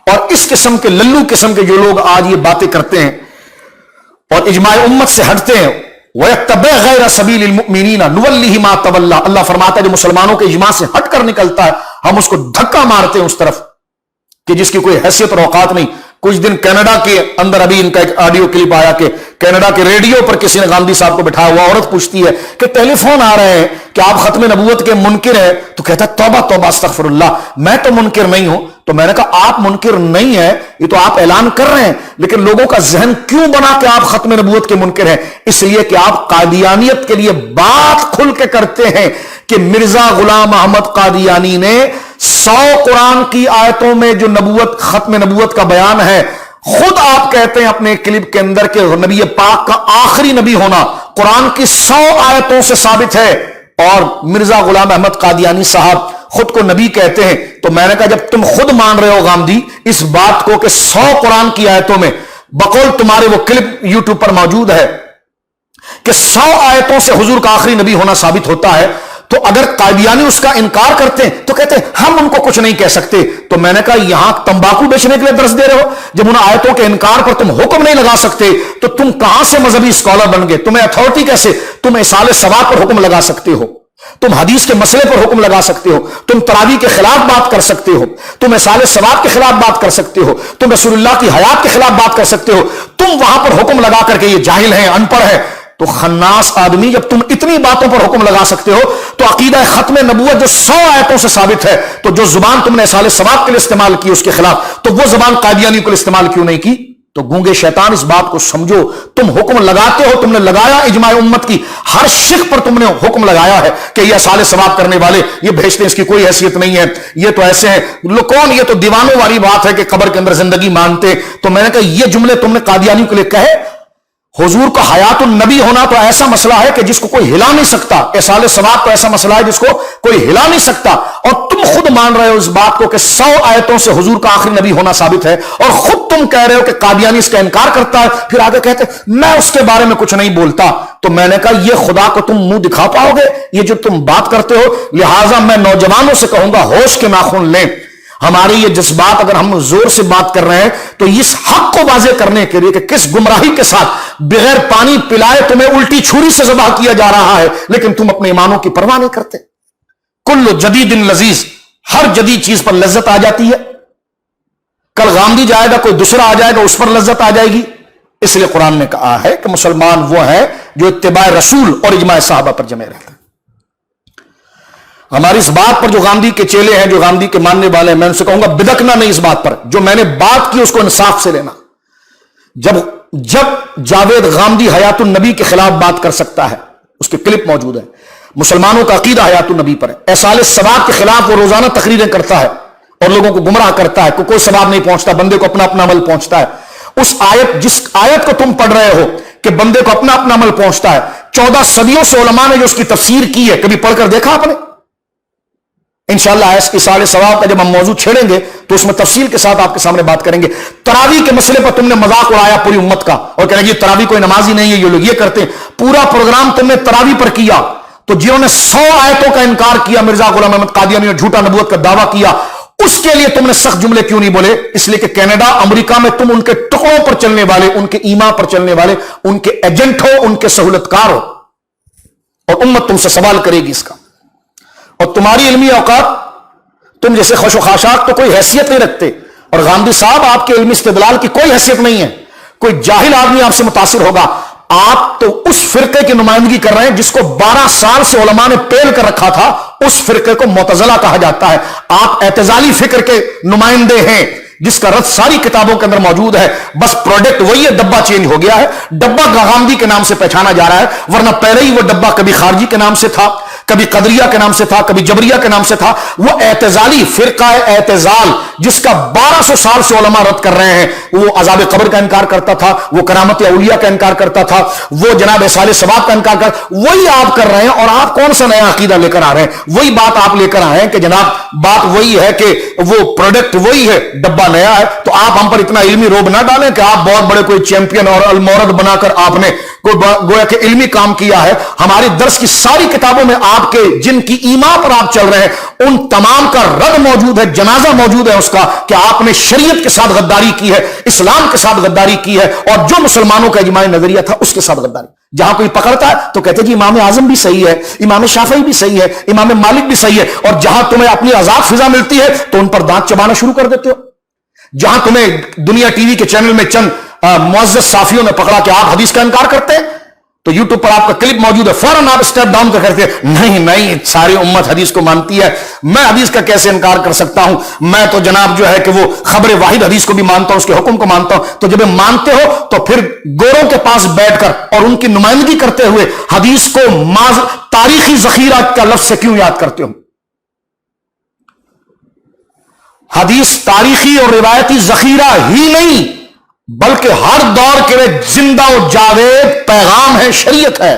اور اس قسم کے للو قسم کے جو لوگ آج یہ باتیں کرتے ہیں اور اجماع امت سے ہٹتے ہیں، وَيَتَّبِعْ غَيْرَ سَبِيلِ الْمُؤْمِنِينَ نُوَلِّهِ مَا تَوَلَّى، اللہ فرماتا ہے جو مسلمانوں کے اجماع سے ہٹ کر نکلتا ہے ہم اس کو دھکا مارتے ہیں اس طرف کہ جس کی کوئی حیثیت اور اوقات نہیں۔ کچھ دن کینیڈا کے اندر ابھی ان کا ایک آڈیو کلپ آیا کہ کینیڈا کے ریڈیو پر کسی نے غامدی صاحب کو بٹھایا ہوا، عورت پوچھتی ہے کہ ٹیلی فون آ رہے ہیں کہ آپ ختم نبوت کے منکر ہیں، تو کہتا ہے توبہ توبہ استغفر اللہ، میں تو منکر نہیں ہوں۔ تو میں نے کہا آپ منکر نہیں ہیں، یہ تو آپ اعلان کر رہے ہیں، لیکن لوگوں کا ذہن کیوں بنا کہ آپ ختم نبوت کے منکر ہیں؟ اس لیے کہ آپ قادیانیت کے لیے بات کھل کے کرتے ہیں کہ مرزا غلام احمد قادیانی نے 100 قرآن کی آیتوں میں جو نبوت، ختم نبوت کا بیان ہے، خود آپ کہتے ہیں اپنے کلپ کے اندر کہ نبی پاک کا آخری نبی ہونا قرآن کی 100 آیتوں سے ثابت ہے۔ اور مرزا غلام احمد قادیانی صاحب خود کو نبی کہتے ہیں. تو میں نے کہا جب تم خود مان رہے ہو غامدی اس بات کو کہ 100 قرآن کی آیتوں میں بقول تمہارے وہ کلپ یوٹیوب پر موجود ہے کہ 100 آیتوں سے حضور کا آخری نبی ہونا ثابت ہوتا ہے, تو اگر قادیانی اس کا انکار کرتے ہیں تو کہتے ہیں ہم ان کو کچھ نہیں کہہ سکتے. تو میں نے کہا یہاں تمباکو بیچنے کے لیے درس دے رہے ہو, جب ان آیتوں کے انکار پر تم حکم نہیں لگا سکتے تو تم کہاں سے مذہبی اسکالر بن گئے؟ تمہیں اتھارٹی کیسے؟ تم اصال ثواب پر حکم لگا سکتے ہو, تم حدیث کے مسئلے پر حکم لگا سکتے ہو, تم تراویح کے خلاف بات کر سکتے ہو, تم اصال ثواب کے خلاف بات کر سکتے ہو, تم رسول اللہ کی حیات کے خلاف بات کر سکتے ہو. تم وہاں پر حکم لگا کر کے یہ جاہل ہیں, ان پڑھ ہے. تو خناس آدمی, جب تم اتنی باتوں پر حکم لگا سکتے ہو تو عقیدہ ختم نبوت جو 100 آیتوں سے ثابت ہے, تو جو زبان تم نے اصال ثواب کے لیے استعمال کی اس کے خلاف, تو وہ زبان قادیانی کے لیے استعمال کیوں نہیں کی؟ تو گونگے شیطان اس بات کو سمجھو, تم حکم لگاتے ہو, تم نے لگایا اجماع امت کی ہر شیخ پر تم نے حکم لگایا ہے کہ یہ اصال ثواب کرنے والے یہ بھیجتے ہیں, اس کی کوئی حیثیت نہیں ہے, یہ تو ایسے ہیں. کون؟ یہ تو دیوانوں والی بات ہے کہ قبر کے اندر زندگی مانتے. تو میں نے کہا یہ جملے تم نے قادیانی کے لیے کہے؟ حضور کا حیات النبی ہونا تو ایسا مسئلہ ہے کہ جس کو کوئی ہلا نہیں سکتا, اصال ثواب تو ایسا مسئلہ ہے جس کو کوئی ہلا نہیں سکتا, اور تم خود مان رہے ہو اس بات کو کہ 100 آیتوں سے حضور کا آخری نبی ہونا ثابت ہے, اور خود تم کہہ رہے ہو کہ قادیانی اس کا انکار کرتا ہے, پھر آگے کہتے میں اس کے بارے میں کچھ نہیں بولتا. تو میں نے کہا یہ خدا کو تم منہ دکھا پاؤ گے یہ جو تم بات کرتے ہو؟ لہٰذا میں نوجوانوں سے کہوں گا ہوش کے ناخن لیں. ہمارے یہ جذبات اگر ہم زور سے بات کر رہے ہیں تو اس حق کو واضح کرنے کے لیے کہ کس گمراہی کے ساتھ بغیر پانی پلائے تمہیں الٹی چھری سے ذبح کیا جا رہا ہے, لیکن تم اپنے ایمانوں کی پرواہ نہیں کرتے. کل جدید لذیذ, ہر جدید چیز پر لذت آ جاتی ہے. کل غامدی جائے گا, کوئی دوسرا آ جائے گا, اس پر لذت آ جائے گی. اس لیے قرآن نے کہا ہے کہ مسلمان وہ ہے جو اتباع رسول اور اجماع صحابہ پر جمے رہتے ہیں. ہماری اس بات پر جو غامدی کے چیلے ہیں, جو غامدی کے ماننے والے ہیں, میں ان سے کہوں گا بدکنا نہیں اس بات پر. جو میں نے بات کی اس کو انصاف سے لینا. جب جاوید غامدی حیات النبی کے خلاف بات کر سکتا ہے, اس کے کلپ موجود ہے, مسلمانوں کا عقیدہ حیات النبی پر ہے, اصال ثواب کے خلاف وہ روزانہ تقریریں کرتا ہے اور لوگوں کو گمراہ کرتا ہے, کوئی ثواب نہیں پہنچتا, بندے کو اپنا اپنا عمل پہنچتا ہے. اس جس آیت کو تم پڑھ رہے ہو کہ بندے کو اپنا اپنا عمل پہنچتا ہے, 14 صدیوں سے علماء نے جو اس کی تفسیر کی ہے, کبھی پڑھ کر دیکھا آپ نے؟ انشاءاللہ اصال ثواب کا جب ہم موضوع چھیڑیں گے تو اس میں تفصیل کے ساتھ آپ کے سامنے بات کریں گے. تراویح کے مسئلے پر تم نے مذاق اڑایا پوری امت کا اور کہنا یہ تراویح کوئی نماز ہی نہیں ہے, یہ لوگ یہ کرتے ہیں. پورا پروگرام تم نے تراویح پر کیا. تو جنہوں نے 100 آیتوں کا انکار کیا, مرزا غلام احمد قادیانی نے جھوٹا نبوت کا دعویٰ کیا, اس کے لیے تم نے سخت جملے کیوں نہیں بولے؟ اس لیے کہ کینیڈا امریکہ میں تم ان کے ٹکڑوں پر چلنے والے, ان کے ایما پر چلنے والے, ان کے ایجنٹ ہو, ان کے سہولت کار ہو, اور امت تم سے سوال کرے گی اس کا. اور تمہاری علمی اوقات, تم جیسے خوش و خاشاک تو کوئی حیثیت نہیں رکھتے, اور غامدی صاحب آپ کے علمی استدلال کی کوئی حیثیت نہیں ہے. کوئی جاہل آدمی آپ سے متاثر ہوگا. آپ تو اس فرقے کی نمائندگی کر رہے ہیں جس کو 12 سال سے علماء نے پیل کر رکھا تھا, اس فرقے کو معتزلہ کہا جاتا ہے. آپ اعتزالی فکر کے نمائندے ہیں جس کا رد ساری کتابوں کے اندر موجود ہے, بس پروڈکٹ وہی ہے, ڈبہ چینج ہو گیا ہے. ڈبہ غامدی کے نام سے پہچانا جا رہا ہے, ورنہ پہلے ہی وہ ڈبہ کبھی خارجی کے نام سے تھا, کبھی قدریہ کے نام سے تھا, کبھی جبریہ کے نام سے تھا. وہ اعتزالی فرقہ اعتزال جس کا 1200 سال سے علماء رد کر رہے ہیں, وہ عذاب قبر کا انکار کرتا تھا, وہ کرامت اولیاء کا انکار کرتا تھا, وہ جناب اصال ثواب کا انکار کرتا, وہی آپ کر رہے ہیں. اور آپ کون سا نیا عقیدہ لے کر آ رہے ہیں؟ وہی بات آپ لے کر آئے ہیں کہ جناب بات وہی ہے کہ وہ پروڈکٹ وہی ہے, ڈبہ نیا ہے. تو آپ ہم پر اتنا علمی روب نہ ڈالیں کہ آپ بہت بڑے کوئی چیمپئن اور المورد بنا کر آپ نے گویا کہ علمی کام کیا ہے. ہماری درس کی ساری کتابوں میں آپ کے جن کی ایمان پر آپ چل رہے ہیں ان تمام کا رد موجود ہے, جنازہ موجود ہے اس کا, کہ آپ نے شریعت کے ساتھ غداری کی ہے, اسلام کے ساتھ غداری کی ہے, اور جو مسلمانوں کا اجماعی نظریہ تھا اس کے ساتھ غداری. جہاں کوئی پکڑتا ہے تو کہتے جی امام اعظم بھی صحیح ہے, امام شافعی بھی صحیح ہے, امام مالک بھی صحیح ہے, اور جہاں تمہیں اپنی آزاد فضا ملتی ہے تو ان پر دانت چبانا شروع کر دیتے ہو. جہاں تمہیں دنیا ٹی وی کے چینل میں چند معزز صافیوں نے پکڑا کہ آپ حدیث کا انکار کرتے ہیں, تو یوٹیوب پر آپ کا کلپ موجود ہے, فوراً آپ اسٹیپ ڈاؤن کر کرتے ہیں, نہیں ساری امت حدیث کو مانتی ہے, میں حدیث کا کیسے انکار کر سکتا ہوں؟ میں تو جناب جو ہے کہ وہ خبر واحد حدیث کو بھی مانتا ہوں, اس کے حکم کو مانتا ہوں. تو جب مانتے ہو تو پھر گوروں کے پاس بیٹھ کر اور ان کی نمائندگی کرتے ہوئے حدیث کو تاریخی ذخیرہ کا لفظ سے کیوں یاد کرتے ہو؟ حدیث تاریخی اور روایتی ذخیرہ ہی نہیں بلکہ ہر دور کے لیے زندہ و جاوید پیغام ہے, شریعت ہے.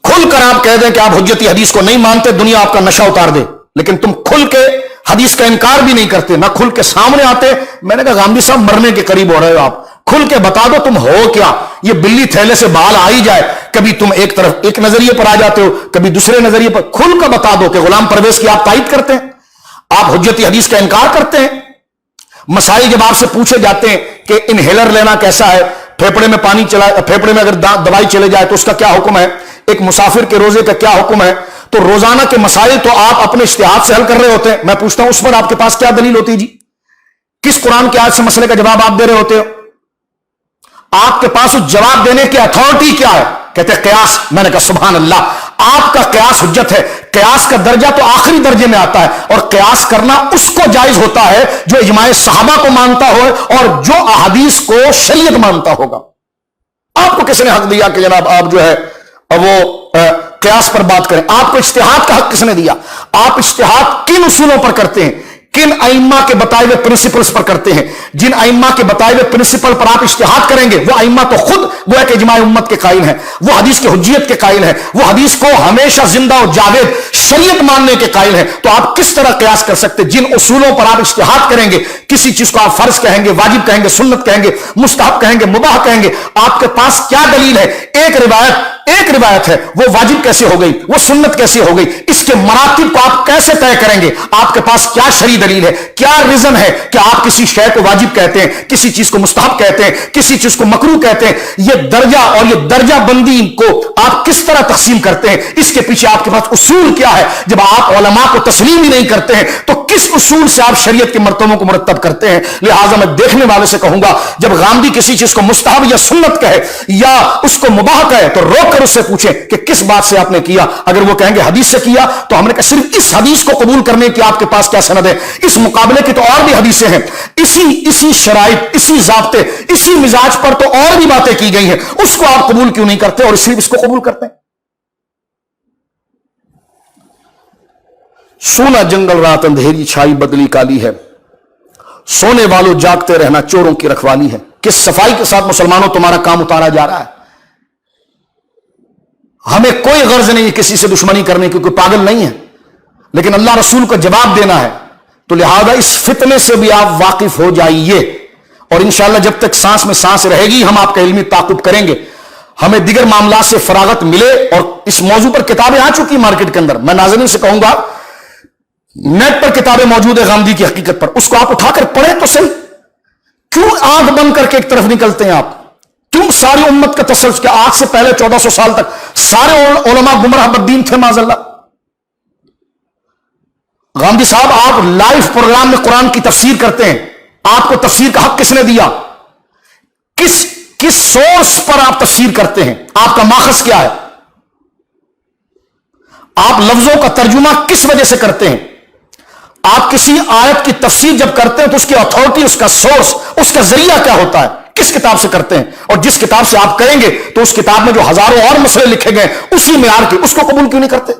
کھل کر آپ کہہ دیں کہ آپ حجتی حدیث کو نہیں مانتے، دنیا آپ کا نشہ اتار دے، لیکن تم کھل کے حدیث کا انکار بھی نہیں کرتے، نہ کھل کے سامنے آتے۔ میں نے کہا غامدی صاحب مرنے کے قریب ہو رہے ہو، آپ کھل کے بتا دو تم ہو کیا، یہ بلی تھیلے سے بال آ ہی جائے، کبھی تم ایک طرف ایک نظریے پر آ جاتے ہو، کبھی دوسرے نظریے پر، کھل کر بتا دو کہ غلام پرویز کی آپ تائید کرتے ہیں، آپ حجتی حدیث کا انکار کرتے ہیں۔ مسائل جب آپ سے پوچھے جاتے ہیں کہ انہیلر لینا کیسا ہے، پھیپڑے میں پانی چلا، پھیپڑے میں اگر دوائی چلے جائے تو اس کا کیا حکم ہے، ایک مسافر کے روزے کا کیا حکم ہے، تو روزانہ کے مسائل تو آپ اپنے اجتہاد سے حل کر رہے ہوتے ہیں۔ میں پوچھتا ہوں اس پر آپ کے پاس کیا دلیل ہوتی ہے جی؟ کس قرآن کی آیت سے مسئلے کا جواب آپ دے رہے ہوتے ہو؟ آپ کے پاس اس جواب دینے کی اتھارٹی کیا ہے؟ کہتے ہیں قیاس۔ میں نے کہا سبحان اللہ، آپ کا قیاس حجت ہے، قیاس کا درجہ تو آخری درجے میں آتا ہے، اور قیاس کرنا اس کو جائز ہوتا ہے جو اجماع صحابہ کو مانتا ہو اور جو احادیث کو شریعت مانتا ہوگا۔ آپ کو کس نے حق دیا کہ جناب آپ جو ہے وہ قیاس پر بات کریں؟ آپ کو اجتہاد کا حق کس نے دیا؟ آپ اجتہاد کن اصولوں پر کرتے ہیں؟ کن ائمہ کے بتائے ہوئے پرنسپلز پر کرتے ہیں؟ جن ائمہ کے بتائے ہوئے پرنسپل پر آپ اجتہاد کریں گے، وہ ائمہ تو خود گویا کہ اجماع امت کے قائل ہیں، وہ حدیث کی حجیت کے قائل ہیں، وہ حدیث کو ہمیشہ زندہ و جاوید شریعت ماننے کے قائل ہیں۔ تو آپ کس طرح قیاس کر سکتے؟ جن اصولوں پر آپ اجتہاد کریں گے، کسی چیز کو آپ فرض کہیں گے، واجب کہیں گے، سنت کہیں گے، مستحب کہیں گے، مباح کہیں گے، آپ کے پاس کیا دلیل ہے؟ ایک روایت ہے، وہ واجب کیسے ہو گئی، وہ سنت کیسے ہو گئی، اس کے مراتب کو آپ کیسے طے کریں گے؟ آپ کے پاس کیا شرعی دلیل ہے؟ کیا ریزن ہے کہ آپ کسی شے کو واجب کہتے ہیں، کسی چیز کو مستحب کہتے ہیں، کسی چیز کو مکروہ کہتے ہیں؟ یہ درجہ اور یہ درجہ بندی کو آپ کس طرح تقسیم کرتے ہیں؟ اس کے پیچھے آپ کے پاس اصول کیا ہے؟ جب آپ علماء کو تسلیم ہی نہیں کرتے ہیں تو کس اصول سے آپ شریعت کے مرتبوں کو مرتب کرتے ہیں؟ لہٰذا میں دیکھنے والے سے کہوں گا، جب غامدی کسی چیز کو مستحب یا سنت کہے یا اس کو مباح کہے تو روک کر اس سے پوچھیں کہ کس بات سے آپ نے کیا۔ اگر وہ کہیں گے حدیث سے کیا، تو ہم نے کہا صرف اس حدیث کو قبول کرنے کی آپ کے پاس کیا سند ہے؟ اس مقابلے کی تو اور بھی حدیثیں ہیں، اسی شرائط، اسی ضابطے، اسی مزاج پر تو اور بھی باتیں کی گئی ہیں، اس کو آپ قبول کیوں نہیں کرتے اور صرف اس کو قبول کرتے ہیں؟ سونا جنگل رات اندھیری چھائی بدلی کالی ہے، سونے والوں جاگتے رہنا چوروں کی رکھوالی ہے۔ کس صفائی کے ساتھ مسلمانوں تمہارا کام اتارا جا رہا ہے؟ ہمیں کوئی غرض نہیں ہے کسی سے دشمنی کرنے کی، کوئی پاگل نہیں ہے، لیکن اللہ رسول کو جواب دینا ہے، تو لہذا اس فتنے سے بھی آپ واقف ہو جائیے، اور انشاءاللہ جب تک سانس میں سانس رہے گی ہم آپ کا علمی تعاقب کریں گے۔ ہمیں دیگر معاملات سے فراغت ملے، اور اس موضوع پر کتابیں آ چکی مارکیٹ کے اندر، میں ناظرین سے کہوں گا نیٹ پر کتابیں موجود ہے غامدی کی حقیقت پر، اس کو آپ اٹھا کر پڑھیں تو صحیح۔ کیوں آنکھ بند کر کے ایک طرف نکلتے ہیں آپ؟ کیوں ساری امت کا تسلسل کہ آج سے پہلے 1400 سال تک سارے علماء گمراہ بددین تھے معاذ اللہ؟ غامدی صاحب آپ لائیو پروگرام میں قرآن کی تفسیر کرتے ہیں، آپ کو تفسیر کا حق کس نے دیا؟ کس سورس پر آپ تفسیر کرتے ہیں؟ آپ کا ماخذ کیا ہے؟ آپ لفظوں کا ترجمہ کس وجہ سے کرتے ہیں؟ آپ کسی آیت کی تفسیر جب کرتے ہیں تو اس کی اتھارٹی، اس کا سورس، اس کا ذریعہ کیا ہوتا ہے؟ کس کتاب سے کرتے ہیں؟ اور جس کتاب سے آپ کریں گے تو اس کتاب میں جو ہزاروں اور مسئلے لکھے گئے اسی معیار کے، اس کو قبول کیوں نہیں کرتے؟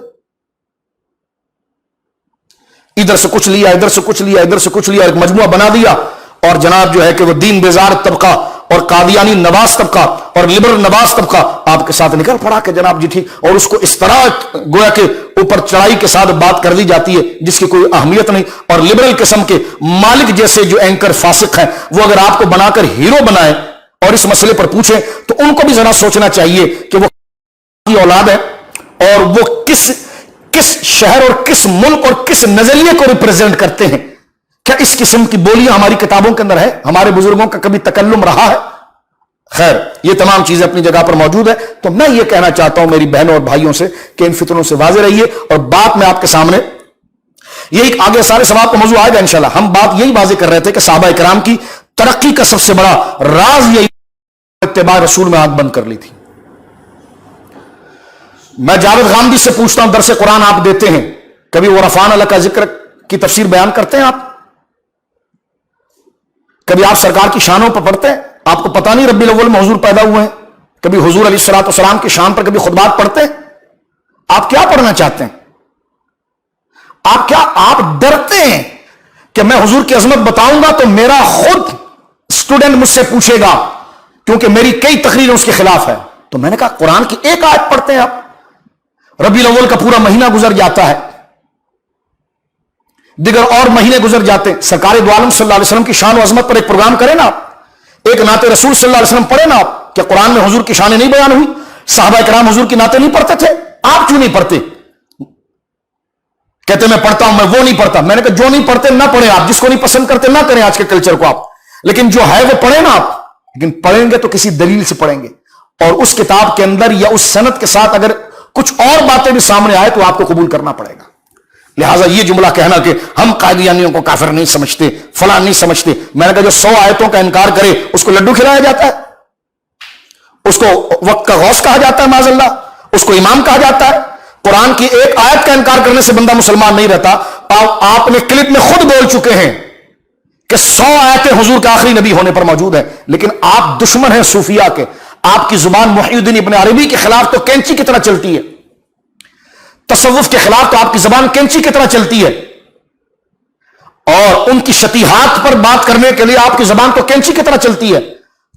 ادھر سے کچھ لیا، ادھر سے کچھ لیا، ادھر سے کچھ لیا، ایک مجموعہ بنا دیا، اور جناب جو ہے کہ وہ دین بیزار طبقہ اور قادیانی نواز طبقہ اور لبرل نواز طبقہ آپ کے ساتھ نکل پڑا کہ جناب جی ٹھیک، اور اس کو اس طرح گویا کہ اوپر چڑھائی کے ساتھ بات کر دی جاتی ہے جس کی کوئی اہمیت نہیں۔ اور لبرل قسم کے مالک جیسے جو اینکر فاسق ہیں، وہ اگر آپ کو بنا کر ہیرو بنائیں اور اس مسئلے پر پوچھیں تو ان کو بھی ذرا سوچنا چاہیے کہ وہ کی اولاد ہے اور وہ کس شہر اور کس ملک اور کس نظریے کو ریپرزینٹ کرتے ہیں۔ کیا اس قسم کی بولیاں ہماری کتابوں کے اندر ہے؟ ہمارے بزرگوں کا کبھی تکلم رہا ہے؟ خیر، یہ تمام چیزیں اپنی جگہ پر موجود ہے۔ تو میں یہ کہنا چاہتا ہوں میری بہنوں اور بھائیوں سے کہ ان فتنوں سے واضح رہیے، اور بات میں آپ کے سامنے یہ آگے سارے سوال کا موضوع آئے گا انشاءاللہ۔ ہم بات یہی واضح کر رہے تھے کہ صحابہ کرام کی ترقی کا سب سے بڑا راز یہی اتباع رسول میں آنکھ بند کر لی تھی۔ میں جاوید غامدی سے پوچھتا ہوں، درس قرآن آپ دیتے ہیں، کبھی وہ رفعنا لک ذکرک کی تفسیر بیان کرتے ہیں آپ؟ کبھی آپ سرکار کی شانوں پر پڑھتے ہیں؟ آپ کو پتہ نہیں ربیع الاول میں حضور پیدا ہوئے ہیں؟ کبھی حضور علیہ الصلوۃ والسلام کی شان پر کبھی خطبات پڑھتے ہیں؟ آپ کیا پڑھنا چاہتے ہیں؟ آپ ڈرتے ہیں کہ میں حضور کی عظمت بتاؤں گا تو میرا خود اسٹوڈنٹ مجھ سے پوچھے گا، کیونکہ میری کئی تقریریں اس کے خلاف ہے۔ تو میں نے کہا قرآن کی ایک آیت پڑھتے ہیں آپ، ربیع الاول کا پورا مہینہ گزر جاتا ہے، دیگر اور مہینے گزر جاتے ہیں، سرکار دو عالم صلی اللہ علیہ وسلم کی شان و عظمت پر ایک پروگرام کریں نا آپ، ایک نعت رسول صلی اللہ علیہ وسلم پڑھیں نا آپ، کہ قرآن میں حضور کی شانیں نہیں بیان ہوئی؟ صحابہ کرام حضور کی نعتیں نہیں پڑھتے تھے؟ آپ کیوں نہیں پڑھتے؟ کہتے میں پڑھتا ہوں، میں وہ نہیں پڑھتا۔ میں نے کہا جو نہیں پڑھتے نہ پڑھیں آپ، جس کو نہیں پسند کرتے نہ کریں آج کے کلچر کو آپ، لیکن جو ہے وہ پڑھیں نا آپ، لیکن پڑھیں گے تو کسی دلیل سے پڑھیں گے، اور اس کتاب کے اندر یا اس سند کے ساتھ اگر کچھ اور باتیں بھی سامنے آئے تو آپ کو قبول کرنا پڑے گا۔ لہٰذا یہ جملہ کہنا کہ ہم قادیانیوں کو کافر نہیں سمجھتے، فلاں نہیں سمجھتے، میں نے کہا جو 100 آیتوں کا انکار کرے اس کو لڈو کھلایا جاتا ہے، اس کو وقت کا غوث کہا جاتا ہے معاذ اللہ، اس کو امام کہا جاتا ہے۔ قرآن کی ایک آیت کا انکار کرنے سے بندہ مسلمان نہیں رہتا۔ آپ نے کلپ میں خود بول چکے ہیں کہ 100 آیتیں حضور کے آخری نبی ہونے پر موجود ہیں، لیکن آپ دشمن ہیں صوفیاء کے۔ آپ کی زبان محی الدین ابن عربی کے خلاف تو کینچی کی طرح چلتی ہے، تصوف کے خلاف تو آپ کی زبان کینچی کی طرح چلتی ہے، اور ان کی شتیحات پر بات کرنے کے لیے آپ کی زبان تو کینچی کی طرح چلتی ہے۔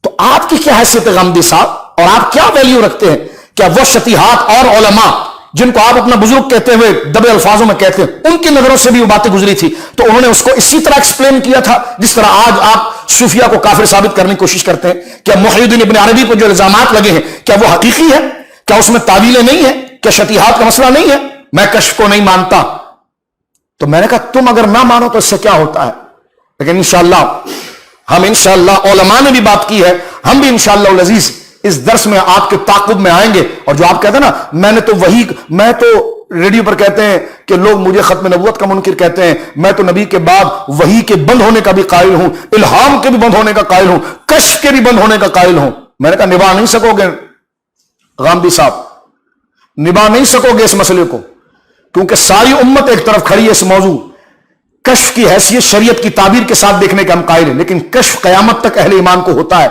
تو آپ کی کیا حیثیت ہے غامدی صاحب، اور آپ کیا ویلیو رکھتے ہیں؟ کیا وہ شتیحات اور علماء جن کو آپ اپنا بزرگ کہتے ہوئے دبے الفاظوں میں کہتے ہیں، ان کی نظروں سے بھی وہ باتیں گزری تھی تو انہوں نے اس کو اسی طرح ایکسپلین کیا تھا جس طرح آج آپ صوفیاء کو کافر ثابت کرنے کی کوشش کرتے ہیں؟ کیا محی الدین ابن عربی پر جو الزامات لگے ہیں کیا وہ حقیقی ہے؟ کیا اس میں تعویلیں نہیں ہیں؟ کیا شتیحات کا مسئلہ نہیں ہے؟ میں کشف کو نہیں مانتا، تو میں نے کہا تم اگر نہ مانو تو اس سے کیا ہوتا ہے، لیکن انشاءاللہ ہم انشاءاللہ علماء نے بھی بات کی ہے، ہم بھی انشاءاللہ العزیز اس درس میں آپ کے تعاقب میں آئیں گے۔ اور جو آپ کہتے ہیں نا میں تو ریڈیو پر کہتے ہیں کہ لوگ مجھے ختم نبوت کا منکر کہتے ہیں، میں تو نبی کے بعد وحی کے بند ہونے کا بھی قائل ہوں، الہام کے بھی بند ہونے کا قائل ہوں، کشف کے بھی بند ہونے کا قائل ہوں۔ میں نے کہا نبھا نہیں سکو گے غامدی صاحب، نبھا نہیں سکو گے اس مسئلے کو، کیونکہ ساری امت ایک طرف کھڑی ہے اس موضوع۔ کشف کی حیثیت شریعت کی تعبیر کے ساتھ دیکھنے کا ہم قائل ہیں، لیکن کشف قیامت تک اہل ایمان کو ہوتا ہے،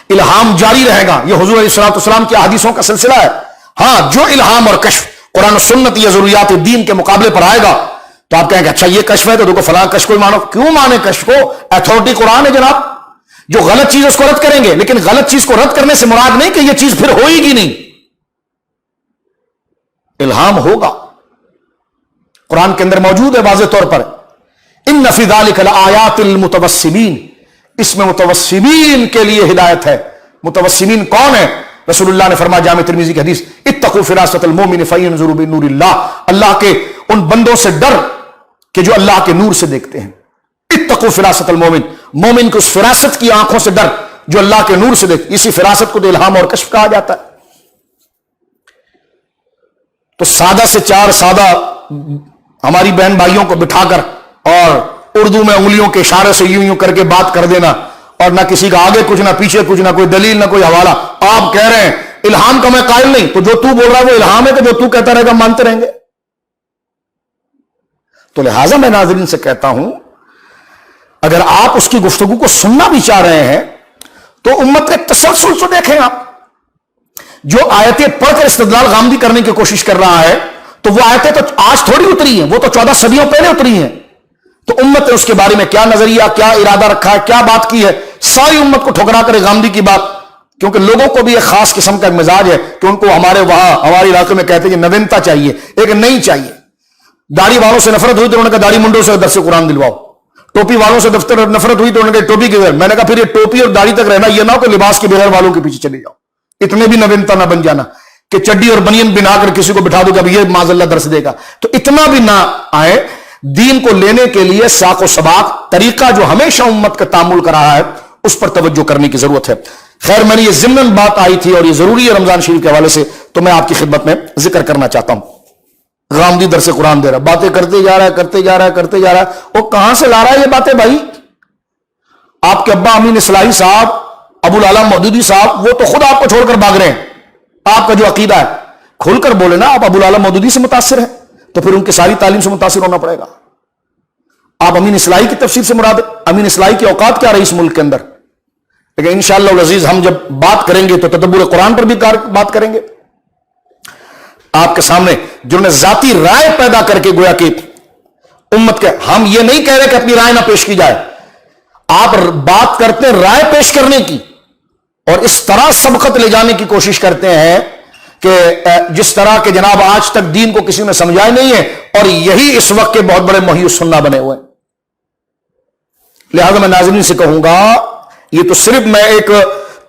الہام جاری رہے گا، یہ حضور علیہ السلام کی احادیثوں کا سلسلہ ہے۔ ہاں جو الہام اور کشف قرآن و سنت یا ضروریات دین کے مقابلے پر آئے گا تو آپ کہیں گے اچھا یہ کشف ہے تو دیکھو فلاں کشف کو ہی مانو۔ کیوں مانے کشف کو؟ اتھارٹی قرآن ہے جناب، جو غلط چیز اس کو رد کریں گے، لیکن غلط چیز کو رد کرنے سے مراد نہیں کہ یہ چیز پھر ہوئے گی نہیں، الہام ہوگا، قرآن کے اندر موجود ہے واضح طور پر۔ ان فی ذلک لآیات للمتوسمین، اس میں متوسمین کے لیے ہدایت ہے۔ متوسمین کون ہے؟ رسول اللہ نے فرمایا جامع ترمذی کی حدیث، اتقوا فراست المؤمن فینظر بنور اللہ، اللہ کے ان بندوں سے ڈر کہ جو اللہ کے نور سے دیکھتے ہیں۔ اتقوا فراست المؤمن، مومن کو اس فراست کی آنکھوں سے ڈر جو اللہ کے نور سے دیکھتے، اسی فراست کو تو الہام اور کشف کہا جاتا ہے۔ تو سادہ سے چار سادہ ہماری بہن بھائیوں کو بٹھا کر اور اردو میں انگلیوں کے اشارے سے یوں کر کے بات کر دینا، اور نہ کسی کا آگے کچھ نہ پیچھے کچھ، نہ کوئی دلیل نہ کوئی حوالہ، آپ کہہ رہے ہیں الہام کا میں قائل نہیں، تو جو تو بول رہا ہے وہ الہام ہے کہ جو تو کہتا رہے گا مانتے رہیں گے؟ تو لہٰذا میں ناظرین سے کہتا ہوں اگر آپ اس کی گفتگو کو سننا بھی چاہ رہے ہیں تو امت کے تسلسل سے دیکھیں۔ آپ جو آیتیں پڑھ کر استدلال غامدی کرنے کی کوشش کر رہا ہے تو وہ آیتیں تو آج تھوڑی اتری ہیں، وہ تو 14 صدیوں پہلے اتری ہیں۔ تو امت نے اس کے بارے میں کیا نظریہ، کیا ارادہ رکھا ہے، کیا بات کی ہے، ساری امت کو ٹھکرا کر غامدی کی بات، کیونکہ لوگوں کو بھی ایک خاص قسم کا مزاج ہے کہ ان کو ہمارے علاقے میں کہتے ہیں کہ نوینتا چاہیے، ایک نہیں چاہیے۔ داڑھی والوں سے نفرت ہوئی تو انہوں نے کہا داڑھی منڈوں سے درس قرآن دلواؤ، ٹوپی والوں سے نفرت ہوئی تو انہوں نے کہا ٹوپی کے بغیر، میں نے کہا پھر یہ ٹوپی اور داڑھی تک رہنا، یہ نہ ہو کہ لباس کے بغیر والوں کے پیچھے چلے جاؤ، اتنے بھی نوینتا نہ بن جانا کہ چڈی اور بنین بنا کر کسی کو بٹھا دو کہ اب یہ معاذ اللہ درس دے گا، تو اتنا بھی نہ آئے۔ دین کو لینے کے لیے ساق و سباق طریقہ جو ہمیشہ امت کا تعامل کر رہا ہے اس پر توجہ کرنے کی ضرورت ہے۔ خیر میں نے یہ ضمن بات آئی تھی اور یہ ضروری ہے رمضان شریف کے حوالے سے، تو میں آپ کی خدمت میں ذکر کرنا چاہتا ہوں۔ غامدی درس قرآن دے رہا، باتیں کرتے جا رہا ہے، وہ کہاں سے لا رہا ہے یہ باتیں بھائی؟ آپ کے ابا امین اصلاحی صاحب، ابو العلا مودودی صاحب، وہ تو خود آپ کو چھوڑ کر بھاگ رہے ہیں۔ آپ کا جو عقیدہ ہے کھول کر بولے نا، آپ ابو العلا مودودی سے متاثر ہیں تو پھر ان کی ساری تعلیم سے متاثر ہونا پڑے گا۔ آپ امین اصلاحی کی تفسیر سے مراد، امین اصلاحی کی اوقات کیا رہی اس ملک کے اندر؟ لیکن انشاءاللہ العزیز ہم جب بات کریں گے تو تدبر قرآن پر بھی بات کریں گے۔ آپ کے سامنے جنہوں نے ذاتی رائے پیدا کر کے گویا کہ امت کے، ہم یہ نہیں کہہ رہے کہ اپنی رائے نہ پیش کی جائے، آپ بات کرتے ہیں رائے پیش کرنے کی اور اس طرح سبقت لے جانے کی کوشش کرتے ہیں کہ جس طرح کہ جناب آج تک دین کو کسی نے سمجھایا نہیں ہے، اور یہی اس وقت کے بہت بڑے محی السنہ بنے ہوئے ہیں۔ لہذا میں ناظرین سے کہوں گا، یہ تو صرف میں ایک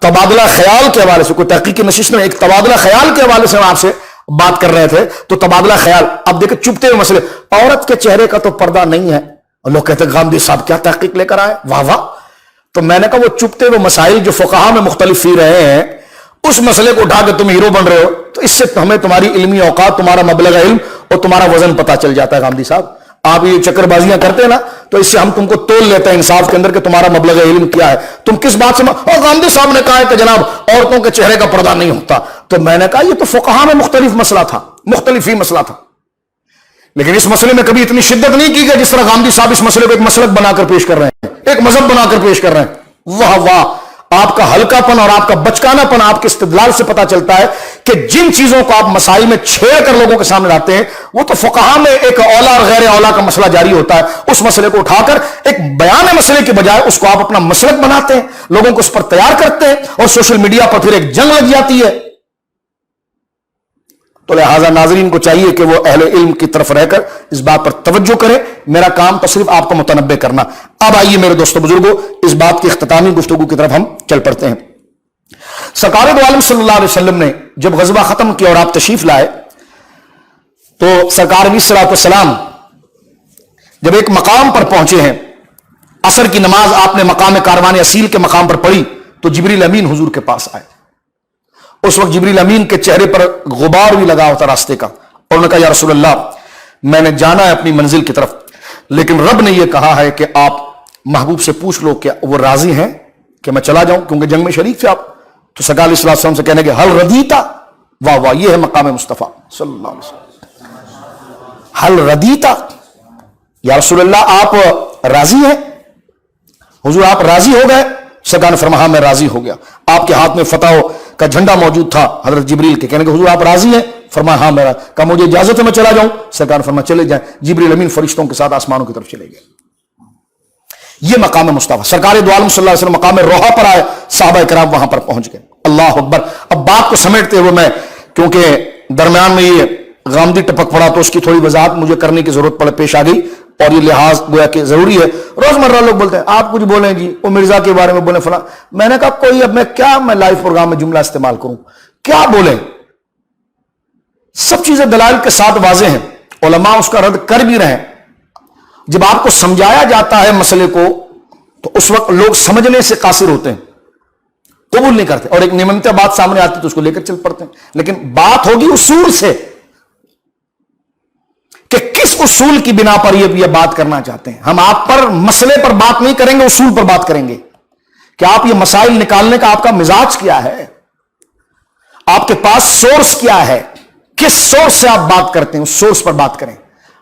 تبادلہ خیال کے حوالے سے، کوئی تحقیقی نشست میں ایک تبادلہ خیال کے حوالے سے ہم آپ سے بات کر رہے تھے، تو تبادلہ خیال اب دیکھیں چپتے ہوئے مسئلے، عورت کے چہرے کا تو پردہ نہیں ہے، اور لوگ کہتے ہیں غامدی صاحب کیا تحقیق لے کر آئے، واہ واہ۔ تو میں نے کہا وہ چپتے ہوئے مسائل جو فقہا میں مختلف فی رہے ہیں، اس مسئلے کو اٹھا کے تم ہیرو بن رہے ہو، تو اس سے ہمیں تمہاری علمی اوقات، تمہارا مبلغ علم اور تمہارا وزن پتہ چل جاتا ہے غامدی صاحب۔ آپ یہ چکر بازیاں کرتے ہیں نا، تو اس سے ہم تم کو تول لیتے ہیں انصاف کے اندر کہ تمہارا مبلغ علم کیا ہے، تم کس بات سے غامدی صاحب نے کہا ہے کہ جناب عورتوں کے چہرے کا پردہ نہیں ہوتا، تو میں نے کہا یہ تو فقہا میں مختلف مسئلہ تھا، مختلف ہی مسئلہ تھا، لیکن اس مسئلے میں کبھی اتنی شدت نہیں کی گئی جس طرح غامدی صاحب اس مسئلے کو ایک مسلک بنا کر پیش کر رہے ہیں، ایک مذہب بنا کر پیش کر رہے ہیں۔ واہ واہ، آپ کا ہلکا پن اور آپ کا بچکانا پن آپ کے استدلال سے پتا چلتا ہے کہ جن چیزوں کو آپ مسائل میں چھیڑ کر لوگوں کے سامنے لاتے ہیں، وہ تو فقہا میں ایک اولا اور غیر اولا کا مسئلہ جاری ہوتا ہے، اس مسئلے کو اٹھا کر ایک بیان مسئلے کے بجائے اس کو آپ اپنا مسلک بناتے ہیں، لوگوں کو اس پر تیار کرتے ہیں، اور سوشل میڈیا پر پھر ایک جنگ لگ جاتی ہے۔ تو لہٰذا ناظرین کو چاہیے کہ وہ اہل علم کی طرف رہ کر اس بات پر توجہ کریں، میرا کام تو صرف آپ کو متنبع کرنا۔ اب آئیے میرے دوستو بزرگوں، اس بات کی اختتامی گفتگو کی طرف ہم چل پڑتے ہیں۔ سرکار دو عالم صلی اللہ علیہ وسلم نے جب غزوہ ختم کیا اور آپ تشریف لائے، تو سرکار علیہ الصلوۃ والسلام جب ایک مقام پر پہنچے ہیں، عصر کی نماز آپ نے مقام کاروان اصیل کے مقام پر پڑھی، تو جبریل امین حضور کے پاس آئے۔ اس وقت جبریل امین کے چہرے پر غبار بھی لگا ہوتا راستے کا، اور انہوں نے کہا یا رسول اللہ، میں نے جانا ہے اپنی منزل کی طرف، لیکن رب نے یہ کہا ہے کہ آپ محبوب سے پوچھ لو کہ وہ راضی ہیں کہ میں چلا جاؤں، کیونکہ جنگ میں شریک تھے آپ۔ تو سرکار علیہ الصلوۃ والسلام سے کہنے کہ حل ردیتا، واہ واہ، یہ ہے مقام مصطفیٰ صلی اللہ علیہ وسلم، حل ردیتا، یا رسول اللہ آپ راضی ہیں، حضور آپ راضی ہو گئے؟ سرکار نے فرمایا ہاں میں راضی ہو گیا۔ آپ کے ہاتھ میں فتح کا جھنڈا موجود تھا حضرت جبریل کے، کہنے کہ حضور آپ راضی ہیں؟ فرمایا ہاں میرا۔ کہا مجھے اجازت ہے میں چلا جاؤں؟ سرکار نے فرمایا چلے جائیں۔ جبریل امین فرشتوں کے ساتھ آسمانوں کی طرف چلے گئے۔ یہ مقام مصطفیٰ، سرکار دو عالم صلی اللہ علیہ وسلم مقام روحا پر آئے، صحابہ کرام وہاں پر پہنچ گئے۔ اللہ اکبر۔ اب بات کو سمیٹتے ہوئے میں، کیونکہ درمیان میں یہ غامدی ٹپک پڑا تو اس کی تھوڑی وضاحت مجھے کرنے کی ضرورت پیش آ گئی، اور یہ لحاظ گویا کہ ضروری ہے۔ روزمرہ لوگ بولتے ہیں آپ کچھ بولیں جی، وہ مرزا کے بارے میں بولیں فلاں، میں نے کہا کوئی اب میں لائیو پروگرام میں جملہ استعمال کروں، کیا بولیں؟ سب چیزیں دلائل کے ساتھ واضح ہیں، علماء اس کا رد کر بھی رہے ہیں۔ جب آپ کو سمجھایا جاتا ہے مسئلے کو، تو اس وقت لوگ سمجھنے سے قاصر ہوتے ہیں، قبول نہیں کرتے، اور ایک نعمتہ بات سامنے آتی تو اس کو لے کر چل پڑتے ہیں۔ لیکن بات ہوگی اصول سے کہ کس اصول کی بنا پر یہ بات کرنا چاہتے ہیں۔ ہم آپ پر مسئلے پر بات نہیں کریں گے، اصول پر بات کریں گے کہ آپ یہ مسائل نکالنے کا آپ کا مزاج کیا ہے، آپ کے پاس سورس کیا ہے، کس سورس سے آپ بات کرتے ہیں، اس سورس پر بات کریں۔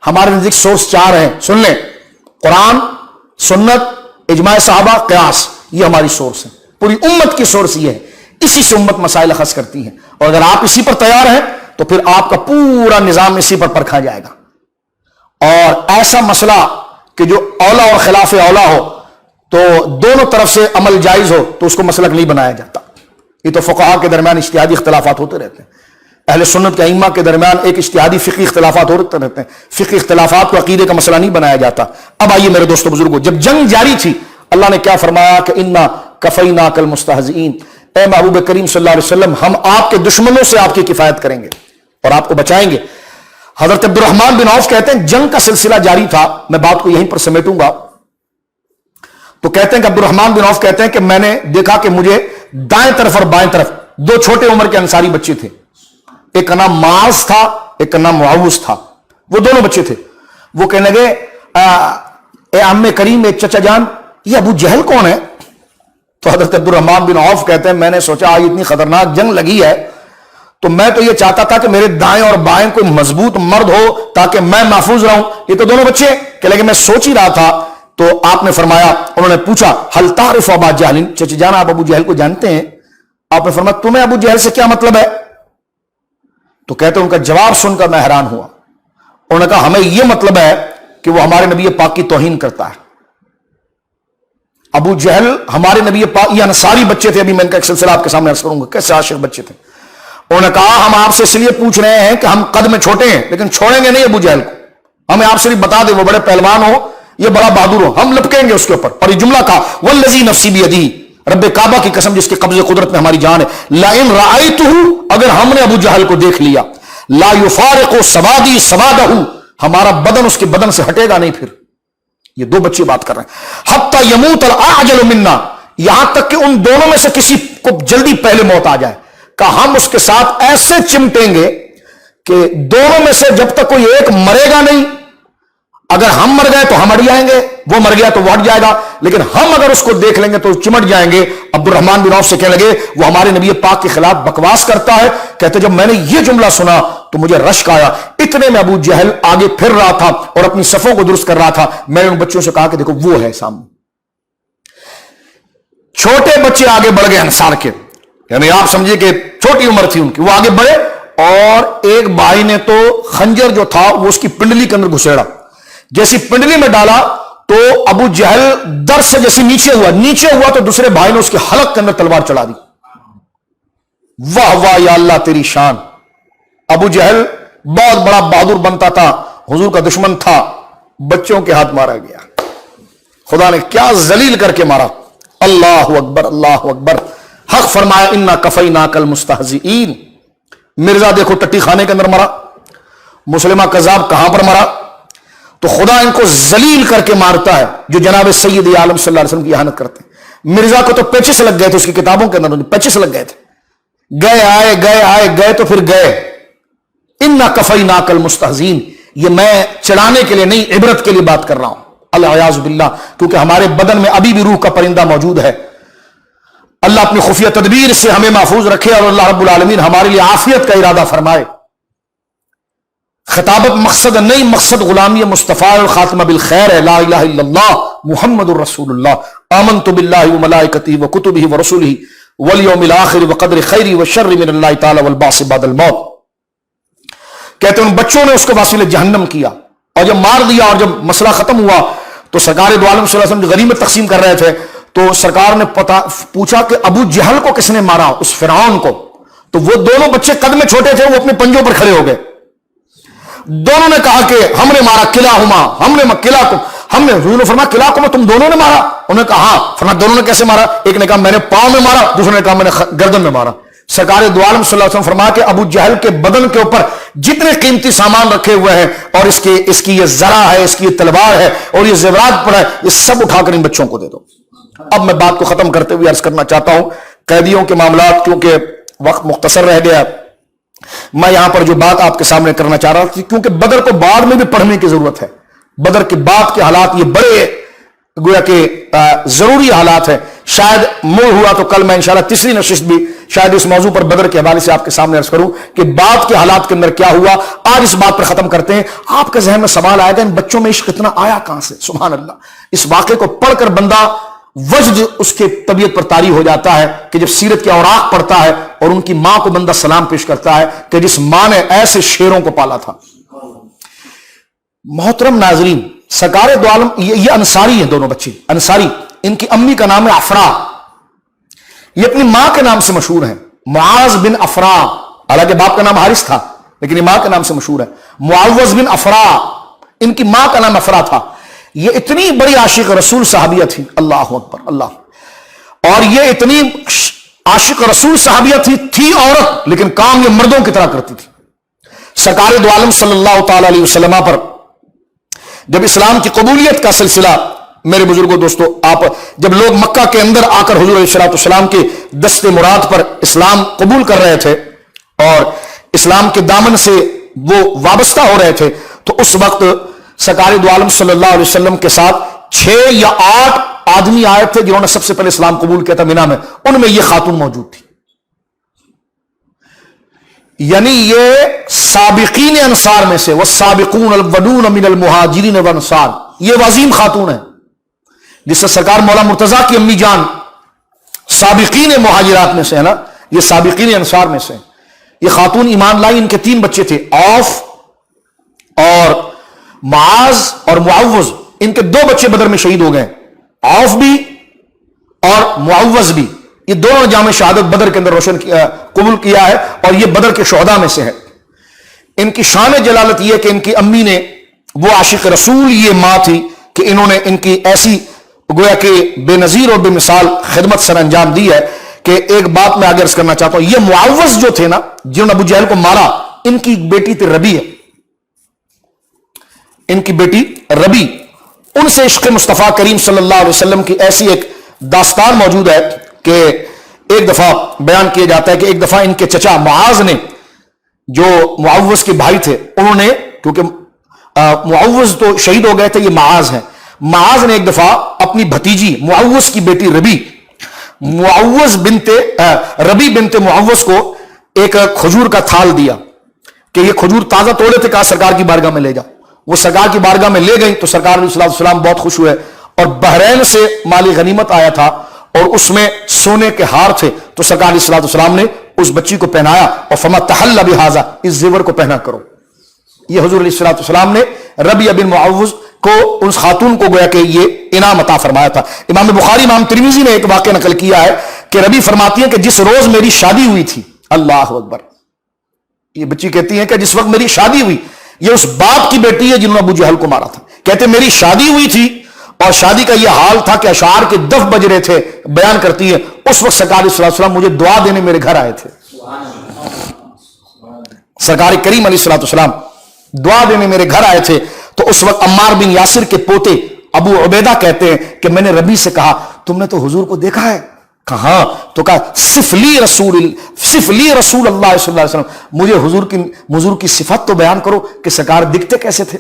ہمارے نزدیک سورس 4 ہیں، سن لیں، قرآن، سنت، اجماع صحابہ، قیاس، یہ ہماری سورس ہے، پوری امت کی سورس یہ ہے، اسی سے امت مسائل اخذ کرتی ہے، اور اگر آپ اسی پر تیار ہیں تو پھر آپ کا پورا نظام اسی پر پرکھا جائے گا۔ اور ایسا مسئلہ کہ جو اولا اور خلاف اولا ہو، تو دونوں طرف سے عمل جائز ہو، تو اس کو مسلک نہیں بنایا جاتا۔ یہ تو فقہا کے درمیان اجتہادی اختلافات ہوتے رہتے ہیں، اہل سنت کے ائمہ کے درمیان ایک اجتہادی فقہی اختلافات ہوتے رہتے ہیں، فقہی اختلافات کو عقیدے کا مسئلہ نہیں بنایا جاتا۔ اب آئیے میرے دوستو بزرگوں، جب جنگ جاری تھی، اللہ نے کیا فرمایا کہ انا کفیناک المستہزئین، اے محبوب کریم صلی اللہ علیہ وسلم، ہم آپ کے دشمنوں سے آپ کی کفایت کریں گے اور آپ کو بچائیں گے۔ حضرت عبد الرحمن بن عوف کہتے ہیں جنگ کا سلسلہ جاری تھا، میں بات کو یہیں پر سمیٹوں گا، تو کہتے ہیں کہ عبد الرحمن بن عوف کہتے ہیں کہ میں نے دیکھا کہ مجھے دائیں طرف اور بائیں طرف 2 چھوٹے عمر کے انصاری بچے تھے، ایک کا نام معاذ تھا، ایک کا نام معوذ تھا، وہ دونوں بچے تھے۔ وہ کہنے لگے اے عم کریم، ایک چچا جان، یہ ابو جہل کون ہے؟ تو حضرت عبد الرحمن بن عوف کہتے ہیں میں نے سوچا آج اتنی خطرناک جنگ لگی ہے، تو میں تو یہ چاہتا تھا کہ میرے دائیں اور بائیں کوئی مضبوط مرد ہو تاکہ میں محفوظ رہوں، یہ تو دونوں بچے کہ لگے میں سوچ ہی رہا تھا۔ تو آپ نے فرمایا، انہوں نے پوچھا حل تعرف ابا جہل، چچا جان آپ ابو جہل کو جانتے ہیں؟ آپ نے فرمایا تمہیں ابو جہل سے کیا مطلب ہے؟ تو کہتے ہیں ان کا جواب سن کر میں حیران ہوا۔ انہوں نے کہا ہمیں یہ مطلب ہے کہ وہ ہمارے نبی پاک کی توہین کرتا ہے۔ ابو جہل ہمارے نبی پاک، یہ انصاری بچے تھے، ابھی میں ان کا ایک سلسلہ آپ کے سامنے عرض کروں گا کیسے عاشق بچے تھے۔ انہوں نے کہا ہم آپ سے اس لیے پوچھ رہے ہیں کہ ہم قد میں چھوٹے ہیں لیکن چھوڑیں گے نہیں ابو جہل کو، ہمیں آپ صرف بتا دیں وہ بڑے پہلوان ہو، یہ بڑا بہادر ہو، ہم لپکیں گے اس کے اوپر۔ اور یہ جملہ کہا والذی نفسی بیدی، رب کعبہ کی قسم جس کے قبضے قدرت میں ہماری جان ہے، لئن رأیتہ، اگر ہم نے ابو جہل کو دیکھ لیا، لا یفارق سوادی سوادہ، ہمارا بدن اس کے بدن سے ہٹے گا نہیں۔ پھر یہ دو بچے بات کر رہے ہیں، حتی یموت الاعجل منا، یہاں تک کہ ان دونوں میں سے کسی کو جلدی پہلے موت آ جائے، کہ ہم اس کے ساتھ ایسے چمٹیں گے کہ دونوں میں سے جب تک کوئی ایک مرے گا نہیں، اگر ہم مر گئے تو ہم اڑ جائیں گے، وہ مر گیا تو وہ اڑ جائے گا، لیکن ہم اگر اس کو دیکھ لیں گے تو چمٹ جائیں گے۔ عبد الرحمن بن عوف سے کہنے لگے وہ ہمارے نبی پاک کے خلاف بکواس کرتا ہے، کہتے جب میں نے یہ جملہ سنا تو مجھے رشک آیا، اتنے میں ابو جہل آگے پھر رہا تھا اور اپنی صفوں کو درست کر رہا تھا، میں نے ان بچوں سے کہا کہ دیکھو وہ ہے سامنے۔ چھوٹے بچے آگے بڑھ گئے انصار کے، یعنی آپ سمجھے کہ چھوٹی عمر تھی ان کی، وہ آگے بڑھے اور ایک بھائی نے تو خنجر جو تھا وہ اس کی پنڈلی کے اندر گھسیڑا، جیسی پنڈلی میں ڈالا تو ابو جہل در سے جیسے نیچے ہوا تو دوسرے بھائی نے اس کے حلق کے اندر تلوار چلا دی۔ واہ واہ یا اللہ تیری شان، ابو جہل بہت بڑا بہادر بنتا تھا، حضور کا دشمن تھا، بچوں کے ہاتھ مارا گیا، خدا نے کیا ذلیل کر کے مارا۔ اللہ اکبر اللہ اکبر، حق فرمایا انا کفیناک المستہزئین۔ مرزا دیکھو ٹٹی خانے کے اندر مرا، مسلمہ کذاب کہاں پر مرا، تو خدا ان کو ذلیل کر کے مارتا ہے جو جناب سید عالم صلی اللہ علیہ وسلم کی اہانت کرتے ہیں۔ مرزا کو تو پیچس لگ گئے تھے، اس کی کتابوں کے اندر پیچس لگ گئے تھے، گئے تو پھر گئے۔ انا کفیناک المستہزئین، یہ میں چڑھانے کے لیے نہیں عبرت کے لیے بات کر رہا ہوں، العیاذ باللہ، کیونکہ ہمارے بدن میں ابھی بھی روح کا پرندہ موجود ہے۔ اللہ اپنی خفیہ تدبیر سے ہمیں محفوظ رکھے اور اللہ رب العالمین ہمارے لیے عافیت کا ارادہ فرمائے۔ خطابت مقصد نہیں، مقصد غلامی مصطفیٰ الخاتمہ بالخیر ہے، لا الہ الا اللہ محمد الرسول اللہ، آمنت باللہ وملائکتہ وکتبہ ورسلہ والیوم الآخر وقدر خیر وشر من اللہ تعالی والبعث بعد الموت۔ کہتے ہیں ان بچوں نے اس کو واسل جہنم کیا، اور جب مار دیا اور جب مسئلہ ختم ہوا تو سرکار دو عالم صلی اللہ علیہ وسلم جو غنیمت تقسیم کر رہے تھے تو سرکار نے پوچھا کہ ابو جہل کو کس نے مارا، اس فرعون کو، تو وہ دونوں بچے قد میں چھوٹے تھے، وہ اپنے پنجوں پر کھڑے ہو گئے، دونوں نے کہا کہ ہم نے مارا کلاہما، ہم نے حضور نے فرمایا کلاکما تم دونوں نے مارا، انہوں نے کہا ہاں، فرمایا دونوں نے کیسے مارا، ایک نے کہا میں نے پاؤں میں مارا، دوسرے نے کہا میں نے گردن میں مارا۔ سرکار دو عالم صلی اللہ علیہ وسلم فرمایا کہ ابو جہل کے بدن کے اوپر جتنے قیمتی سامان رکھے ہوئے ہیں اور اس کی یہ زرہ ہے، اس کی یہ تلوار ہے اور یہ زیورات پڑا ہے، یہ سب اٹھا کر ان بچوں کو دے دو۔ اب میں بات کو ختم کرتے ہوئے عرض کرنا چاہتا ہوں قیدیوں کے معاملات، کیونکہ وقت مختصر رہ گیا، میں یہاں پر جو بات آپ کے سامنے کرنا چاہ رہا تھا، کیونکہ بدر کو بعد میں بھی پڑھنے کی ضرورت ہے، بدر کے بعد کے حالات یہ بڑے گویا کہ ضروری حالات ہیں۔ شاید موڑ ہوا تو کل میں انشاءاللہ تیسری نشست بھی شاید اس موضوع پر بدر کے حوالے سے آپ کے سامنے عرض کروں کہ بعد کے حالات کے اندر کیا ہوا۔ آج اس بات پر ختم کرتے ہیں۔ آپ کے ذہن میں سوال آئے گا ان بچوں میں عشق اتنا آیا کہاں سے؟ سبحان اللہ، اس واقعے کو پڑھ کر بندہ وجد اس کے طبیعت پر طاری ہو جاتا ہے کہ جب سیرت کے اوراق پڑھتا ہے اور ان کی ماں کو بندہ سلام پیش کرتا ہے کہ جس ماں نے ایسے شیروں کو پالا تھا۔ محترم ناظرین، سرکار دو عالم یہ انصاری ہیں، دونوں بچے انصاری، ان کی امی کا نام ہے افرا، یہ اپنی ماں کے نام سے مشہور ہیں، معاذ بن افرا، حالانکہ باپ کا نام حارث تھا لیکن یہ ماں کے نام سے مشہور ہے، معوذ بن افرا، ان کی ماں کا نام افرا تھا۔ یہ اتنی بڑی عاشق رسول صحابیہ تھی، اللہ اکبر اللہ، اور یہ اتنی عاشق رسول صحابیہ تھی عورت، لیکن کام یہ مردوں کی طرح کرتی تھی۔ سرکار دو عالم صلی اللہ تعالی علیہ وسلم پر جب اسلام کی قبولیت کا سلسلہ، میرے بزرگوں دوستو، آپ جب لوگ مکہ کے اندر آ کر حضور علیہ السلام کے دست مراد پر اسلام قبول کر رہے تھے اور اسلام کے دامن سے وہ وابستہ ہو رہے تھے، تو اس وقت سرکار دو عالم صلی اللہ علیہ وسلم کے ساتھ 6 یا 8 آدمی آئے تھے جنہوں نے سب سے پہلے اسلام قبول کیا تھا مینا میں، ان میں یہ خاتون موجود تھی، یعنی یہ سابقین انصار میں سے، والسابقون الاولون من المہاجرین والانصار، یہ عظیم خاتون ہے جس سے سرکار مولا مرتضیٰ کی امی جان سابقین مہاجرات میں سے ہے نا، یہ سابقین انصار میں سے۔ یہ خاتون ایمان لائی، ان کے 3 بچے تھے، عوف اور معاذ اور معوذ، ان کے 2 بچے بدر میں شہید ہو گئے، عوف بھی اور معوذ بھی، یہ دونوں جام شہادت بدر کے اندر روشن قبول کیا ہے اور یہ بدر کے شہداء میں سے ہے. ان کی شان جلالت یہ کہ ان کی امی نے وہ عاشق رسول یہ ماں تھی کہ انہوں نے ان کی ایسی گویا کہ بے نظیر اور بے مثال خدمت سر انجام دی ہے کہ ایک بات میں آگے عرض کرنا چاہتا ہوں. یہ معوذ جو تھے نا جنہوں نے ابو جہل کو مارا، ان کی بیٹی تھی ربیع، ان کی بیٹی ربیع. ان سے عشق مصطفیٰ کریم صلی اللہ علیہ وسلم کی ایسی ایک داستان موجود ہے کہ ایک دفعہ بیان کیا جاتا ہے کہ ایک دفعہ ان کے چچا معاذ نے، جو معوذ کے بھائی تھے، انہوں نے، کیونکہ معوذ تو شہید ہو گئے تھے، یہ معاذ ہیں، معاذ نے ایک دفعہ اپنی بھتیجی معوذ کی بیٹی ربیع، ربیع بنت معوذ کو ایک کھجور کا تھال دیا کہ یہ کھجور تازہ توڑے تھے، کہا سرکار کی بارگاہ میں لے جاؤ. وہ سرکار کی بارگاہ میں لے گئی تو سرکار علیہ السلام بہت خوش ہوئے، اور بحرین سے مالی غنیمت آیا تھا اور اس میں سونے کے ہار تھے، تو سرکار علیہ السلام نے اس بچی کو پہنایا اور فما تحل بہذا، اس زیور کو پہنا کرو. یہ حضور علیہ السلام نے ربیع بن معوذ کو، اس خاتون کو گویا کہ یہ انعام عطا فرمایا تھا. امام بخاری، امام ترمذی نے ایک واقعہ نقل کیا ہے کہ ربیع فرماتی ہیں کہ جس روز میری شادی ہوئی تھی، اللہ اکبر، یہ بچی کہتی ہے کہ جس وقت میری شادی ہوئی، یہ اس باپ کی بیٹی ہے جنہوں نے ابو جہل کو مارا تھا، کہتے میری شادی ہوئی تھی اور شادی کا یہ حال تھا کہ اشعار کے دف بج رہے تھے. بیان کرتی ہے اس وقت سرکار علیہ السلام مجھے دعا دینے میرے گھر آئے تھے. سرکار کریم علیہ السلام دعا دینے میرے گھر آئے تھے. تو اس وقت عمار بن یاسر کے پوتے ابو عبیدہ کہتے ہیں کہ میں نے ربیع سے کہا تم نے تو حضور کو دیکھا ہے؟ کہاں؟ تو کہا صف لی رسول اللہ صلی اللہ علیہ وسلم، مجھے حضور کی صفت تو بیان کرو کہ سرکار دکھتے کیسے تھے.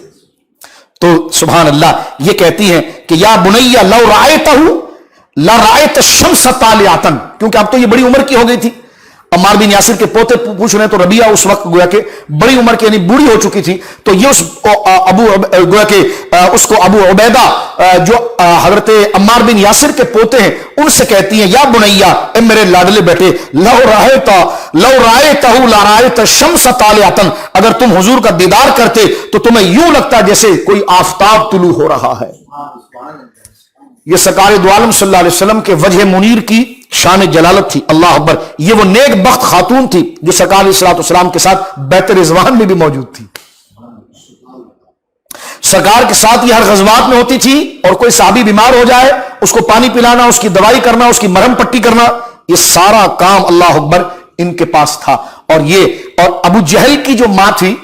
تو سبحان اللہ یہ کہتی ہیں کہ یا بنیا لو رأیتہ لرأیت الشمس طالعۃ، کیونکہ اب تو یہ بڑی عمر کی ہو گئی تھی. عمار بن یاسر کے پوتے پوچھ رہے ہیں تو ربیع اس وقت گویا کہ بڑی عمر کی یعنی بوڑھی ہو چکی تھی. تو یہ اس کو ابو عبیدہ جو حضرت عمار بن یاسر کے پوتے ہیں ان سے کہتی ہیں یا بنیا، اے میرے لاڈلے بیٹے، لو رأیتہ لرأیت الشمس طالعۃ، اگر تم حضور کا دیدار کرتے تو تمہیں یوں لگتا جیسے کوئی آفتاب طلوع ہو رہا ہے. یہ سرکار دو عالم صلی اللہ علیہ وسلم کے وجہ منیر کی شان جلالت تھی. اللہ اکبر. یہ وہ نیک بخت خاتون تھی جو سرکار علیہ السلام کے ساتھ بیت رضوان میں بھی موجود تھی. سرکار کے ساتھ یہ ہر غزوات میں ہوتی تھی، اور کوئی صحابی بیمار ہو جائے اس کو پانی پلانا، اس کی دوائی کرنا، اس کی مرہم پٹی کرنا، یہ سارا کام اللہ اکبر ان کے پاس تھا. اور ابو جہل کی جو ماں تھی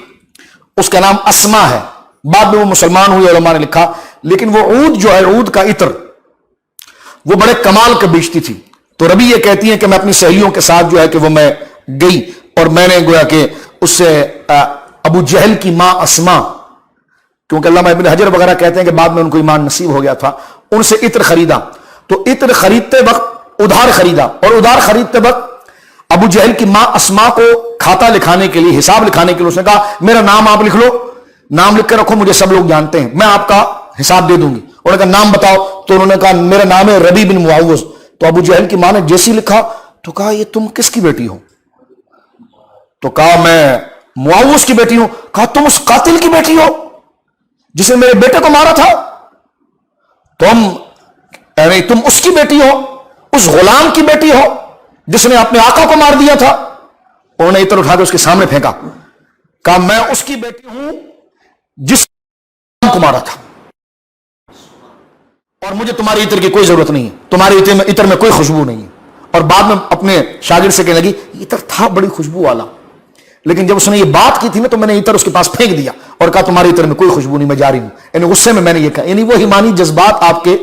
اس کا نام اسما ہے، بعد میں وہ مسلمان ہوئی، علماء نے لکھا. لیکن وہ عود جو ہے، عود کا عطر، وہ بڑے کمال کا بیچتی تھی. تو ربیع یہ کہتی ہیں کہ میں اپنی سہیلیوں کے ساتھ جو ہے کہ وہ میں گئی اور میں نے گویا کہ اس سے ابو جہل کی ماں اسما، کیونکہ علامہ ابن حجر وغیرہ کہتے ہیں کہ بعد میں ان کو ایمان نصیب ہو گیا تھا، ان سے عطر خریدا. تو عطر خریدتے وقت ادھار خریدا، اور ادھار خریدتے وقت ابو جہل کی ماں اسما کو کھاتا لکھانے کے لیے، حساب لکھانے کے لیے اس نے کہا میرا نام آپ لکھ لو، نام لکھ کے رکھو، مجھے سب لوگ جانتے ہیں، میں آپ کا حساب دے دوں گی. انہوں نے کہا نام بتاؤ، تو انہوں نے کہا میرا نام ہے ربیع بن معوذ. تو ابو جہل کی ماں نے جیسی لکھا تو کہا یہ تم کس کی بیٹی ہو؟ تو کہا میں معوذ کی بیٹی ہوں. کہا تم اس قاتل کی بیٹی ہو جس نے میرے بیٹے کو مارا تھا؟ تم اس کی بیٹی ہو، اس غلام کی بیٹی ہو جس نے اپنے آقا کو مار دیا تھا. انہوں نے عطر اٹھا کے اس کے سامنے پھینکا، کہا میں اس کی بیٹی ہوں جس کو مارا تھا، اور مجھے تمہاری عطر کی کوئی ضرورت نہیں ہے، تمہاری عطر میں کوئی خوشبو نہیں ہے. اور بعد میں اپنے شاگرد سے کہنے لگی عطر تھا بڑی خوشبو والا، لیکن جب اس نے یہ بات کی تھی نا تو میں نے عطر اس کے پاس پھینک دیا اور کہا تمہاری عطر میں کوئی خوشبو نہیں، میں جاری ہوں. یعنی غصے میں نے یہ کہا، یعنی وہ ایمانی جذبات آپ کے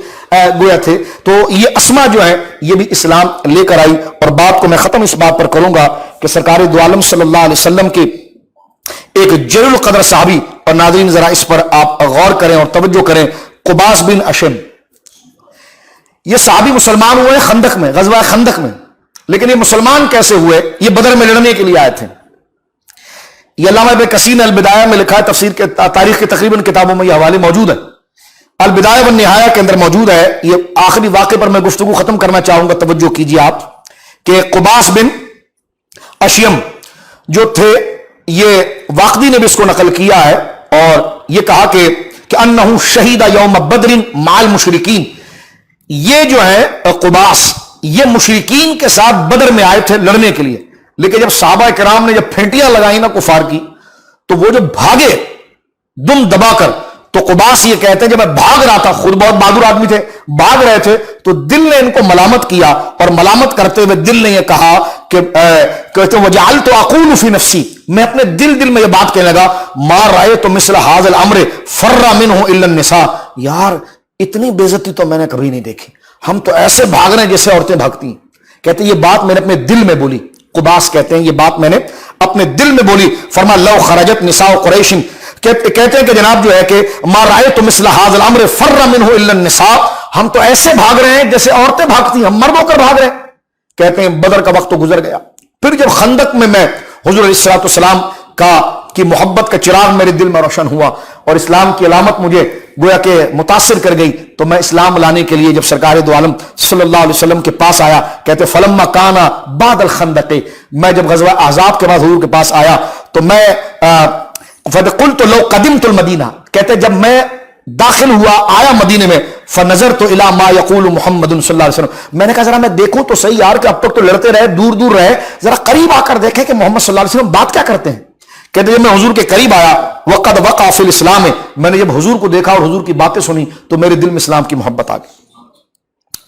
گویا تھے. تو یہ اسما جو ہے یہ بھی اسلام لے کر آئی. اور بات کو میں ختم اس بات پر کروں گا کہ سرکار دو عالم صلی اللہ علیہ وسلم کے ایک جلیل القدر صحابی، اور ناظرین ذرا اس پر آپ غور کریں اور توجہ کریں، قباس بن اشم. یہ صحابی مسلمان ہوئے خندق میں، غزوہ خندق میں. لیکن یہ مسلمان کیسے ہوئے؟ یہ بدر میں لڑنے کے لیے آئے تھے. یہ علامہ ابن کثیر نے البدایہ میں لکھا ہے، تفسیر کے تاریخ کے تقریباً کتابوں میں یہ حوالے موجود ہے. البدایہ والنہایہ کے اندر موجود ہے. یہ آخری واقعے پر میں گفتگو ختم کرنا چاہوں گا، توجہ کیجیے آپ، کہ قباس بن اشیم جو تھے، یہ واقدی نے بھی اس کو نقل کیا ہے اور یہ کہا کہ انہ شہید یوم بدر مع المشرکین. یہ جو ہے قباس، یہ مشرکین کے ساتھ بدر میں آئے تھے لڑنے کے لیے، لیکن جب صحابہ کرام نے جب پھینٹیاں لگائی نا کفار کی، تو وہ جو بھاگے دم دبا کر، تو قباس یہ کہتے ہیں جب میں بھاگ رہا تھا، خود بہت بہادر آدمی تھے، بھاگ رہے تھے، تو دل نے ان کو ملامت کیا، اور ملامت کرتے ہوئے دل نے یہ کہا کہ کہتے وجعلت اقول فی نفسی، میں اپنے دل میں یہ بات کہنے لگا، ما رأیت مثل ھذا الامر فر منہ الا النساء، یار اتنی بے عزتی تو میں نے کبھی نہیں دیکھی، ہم تو ایسے بھاگ رہے ہیں جیسے عورتیں بھاگتی ہیں۔ کہتے یہ بات میں نے اپنے دل میں بولی، قباس کہتے ہیں یہ بات میں نے اپنے دل میں بولی، فرما لو خرجت نساء قریش، کہتے ہیں کہ جناب جو ہے کہ ما رأیت مثل ھذا الامر فر منہ الا النساء، ہم تو ایسے بھاگ رہے ہیں جیسے عورتیں بھاگتی ہیں، ہم مرد ہو کر بھاگ رہے ہیں۔ کہتے ہیں بدر کا وقت تو گزر گیا، پھر جب خندق میں حضور علیہ الصلوۃ والسلام کی محبت کا چراغ میرے دل میں روشن ہوا، اور اسلام کی علامت مجھے گویا کہ متاثر کر گئی، تو میں اسلام لانے کے لیے جب سرکار دو عالم صلی اللہ علیہ وسلم کے پاس آیا، کہتے فلما کان بعد الخندق، میں جب غزوہ احزاب کے بعد حضور کے پاس آیا تو میں فقلت لو قدمت المدینہ، کہتے جب میں داخل ہوا آیا مدینے میں، فنظرت الی ما یقول محمد صلی اللہ علیہ وسلم، میں نے کہا ذرا میں دیکھوں تو صحیح یار کہ اب تک تو لڑتے رہے، دور دور رہے، ذرا قریب آ کر دیکھیں کہ محمد صلی اللہ علیہ وسلم بات کیا کرتے ہیں۔ کہتے جب میں حضور کے قریب آیا، وقد وقع فی الاسلام، میں نے جب حضور کو دیکھا اور حضور کی باتیں سنی تو میرے دل میں اسلام کی محبت آ گئی۔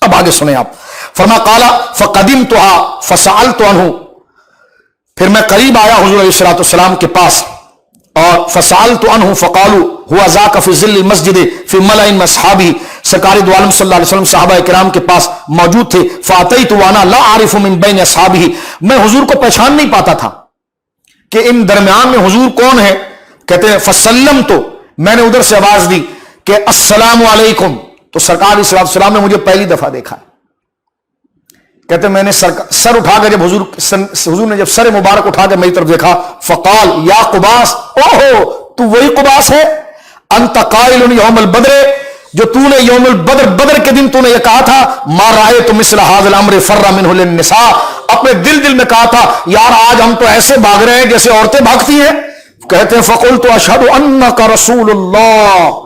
اب آگے سنیں آپ، فرما قال فقدمتها فسألت عنہ، پھر میں قریب آیا حضور علیہ الصلوۃ والسلام کے پاس، اور فسألت عنہ فقالوا هو ذاك في ظل المسجد في ملأ من اصحابه، سرکار دو عالم صلی اللہ علیہ وسلم صحابہ کرام کے پاس موجود تھے، فاتیت وانا لا اعرف من بین اصحابه، میں حضور کو پہچان نہیں پاتا تھا کہ ان درمیان میں حضور کون ہے۔ کہتے ہیں فسلمت، میں نے ادھر سے آواز دی کہ السلام علیکم، تو سرکار علیہ الصلوۃ والسلام نے مجھے پہلی دفعہ دیکھا۔ کہتے میں نے سر اٹھا کر جب حضور نے جب سر مبارک اٹھا کر میری طرف دیکھا، فقال یا قباس، اوہو تو وہی قباس ہے، انت قائل یوم البدر، جو تو نے یوم البدر، بدر کے دن تو نے یہ کہا تھا، ما رأیت مثل ھذا الامر فر منہ للنساء، اپنے دل میں کہا تھا یار آج ہم تو ایسے بھاگ رہے ہیں جیسے عورتیں بھاگتی ہیں۔ کہتے ہیں فقلت اشہد انک رسول اللہ،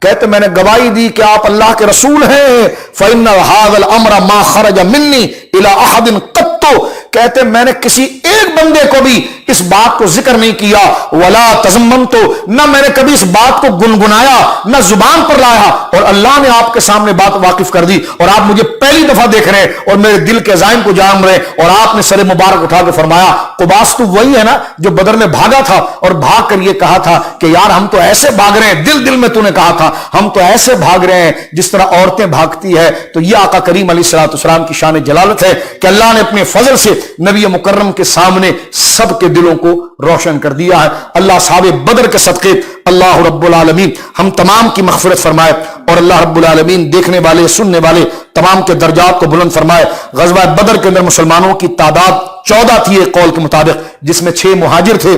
کہتے میں نے گواہی دی کہ آپ اللہ کے رسول ہیں، فإن ھذا الامر ما خرج منی الی احد قط، کہتے میں نے کسی ایک بندے کو بھی اس بات کو ذکر نہیں کیا، ولا تزممت، نہ میں نے کبھی اس بات کو گنگنایا، نہ زبان پر لایا، اور اللہ نے آپ کے سامنے بات واقف کر دی، اور آپ مجھے پہلی دفعہ دیکھ رہے ہیں اور میرے دل کے عزائم کو جان رہے ہیں، اور آپ نے سر مبارک اٹھا کے فرمایا قباس تو وہی ہے نا جو بدر میں بھاگا تھا اور بھاگ کر یہ کہا تھا کہ یار ہم تو ایسے بھاگ رہے ہیں، دل میں تو نے کہا تھا ہم تو ایسے بھاگ رہے ہیں جس طرح عورتیں بھاگتی ہے۔ تو یہ آقا کریم علیہ الصلوۃ والسلام کی شان جلالت ہے کہ اللہ نے اپنے فضل سے نبی مکرم کے سامنے سب کے دلوں کو روشن کر دیا ہے۔ اللہ صحابہ بدر کے صدقے اللہ رب العالمین ہم تمام کی مغفرت فرمائے، اور اللہ رب العالمین دیکھنے والے سننے والے تمام کے درجات کو بلند فرمائے۔ غزوہ بدر کے اندر مسلمانوں کی تعداد 14 تھی ایک قول کے مطابق، جس میں 6 مہاجر تھے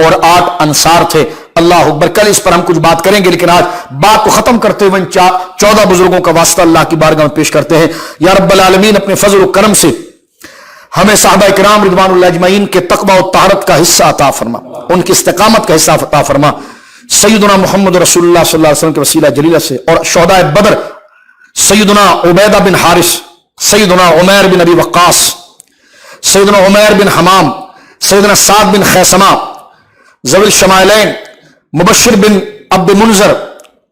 اور 8 انصار تھے۔ اللہ اکبر، کل اس پر ہم کچھ بات کریں گے، لیکن آج بات کو ختم کرتے ہوئے 14 بزرگوں کا واسطہ اللہ کی بارگاہ میں پیش کرتے ہیں۔ یا رب العالمین اپنے فضل و کرم سے ہمیں صحابہ کرام رضوان اللہ اجمعین کے تقوی و طہارت کا حصہ عطا فرما، ان کی استقامت کا حصہ عطا فرما، سیدنا محمد رسول اللہ صلی اللہ علیہ وسلم کے وسیلہ جلیلہ سے، اور شہداء بدر سیدنا عبیدہ بن حارث، سیدنا عمیر بن ابی وقاص، سیدنا عمیر بن حمام، سیدنا سعد بن خیثمہ، ذوی الشمائلین، مبشر بن عبد منذر،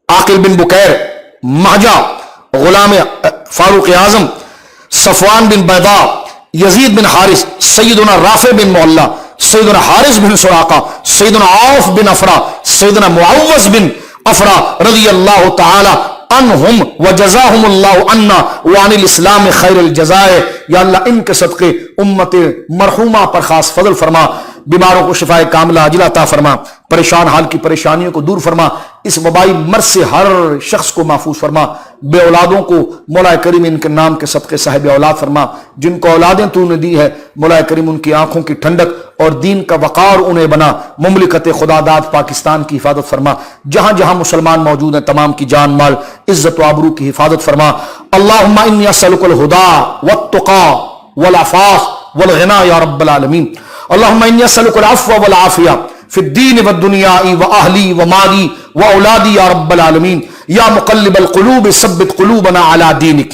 عاقل بن بکیر، مہجہ، غلام فاروق اعظم، صفوان بن بیضاء، یزید بن حارث، سیدنا رافع بن معلہ، سیدنا حارث بن سراقہ، سیدنا عوف بن افرا، سیدنا معوذ بن افرا رضی اللہ تعالی عنہم وجزاہم اللہ عنا وعن الاسلام خیر الجزاء۔ یا اللہ ان کے صدقے امت مرحومہ پر خاص فضل فرما، بیماروں کو شفاء کاملہ عاجلہ عطا فرما، پریشان حال کی پریشانیوں کو دور فرما، اس وبائی مرض سے ہر شخص کو محفوظ فرما، بے اولادوں کو مولا کریم ان کے نام کے صدقے صاحب اولاد فرما، جن کو اولادیں تو نے دی ہے مولا کریم ان کی آنکھوں کی ٹھنڈک اور دین کا وقار انہیں بنا، مملکت خدا داد پاکستان کی حفاظت فرما، جہاں جہاں مسلمان موجود ہیں تمام کی جان مال عزت و آبرو کی حفاظت فرما۔ اللہم انی اسألک الہدی والتقی والعفاف والغنی یا رب العالمین۔ اللہم انی اسألک العفو والعافیہ فی الدین والدنیا واہلی ومالی واولادی یا رب العالمین۔ یا مقلب القلوب ثبت قلوبنا علی دینک۔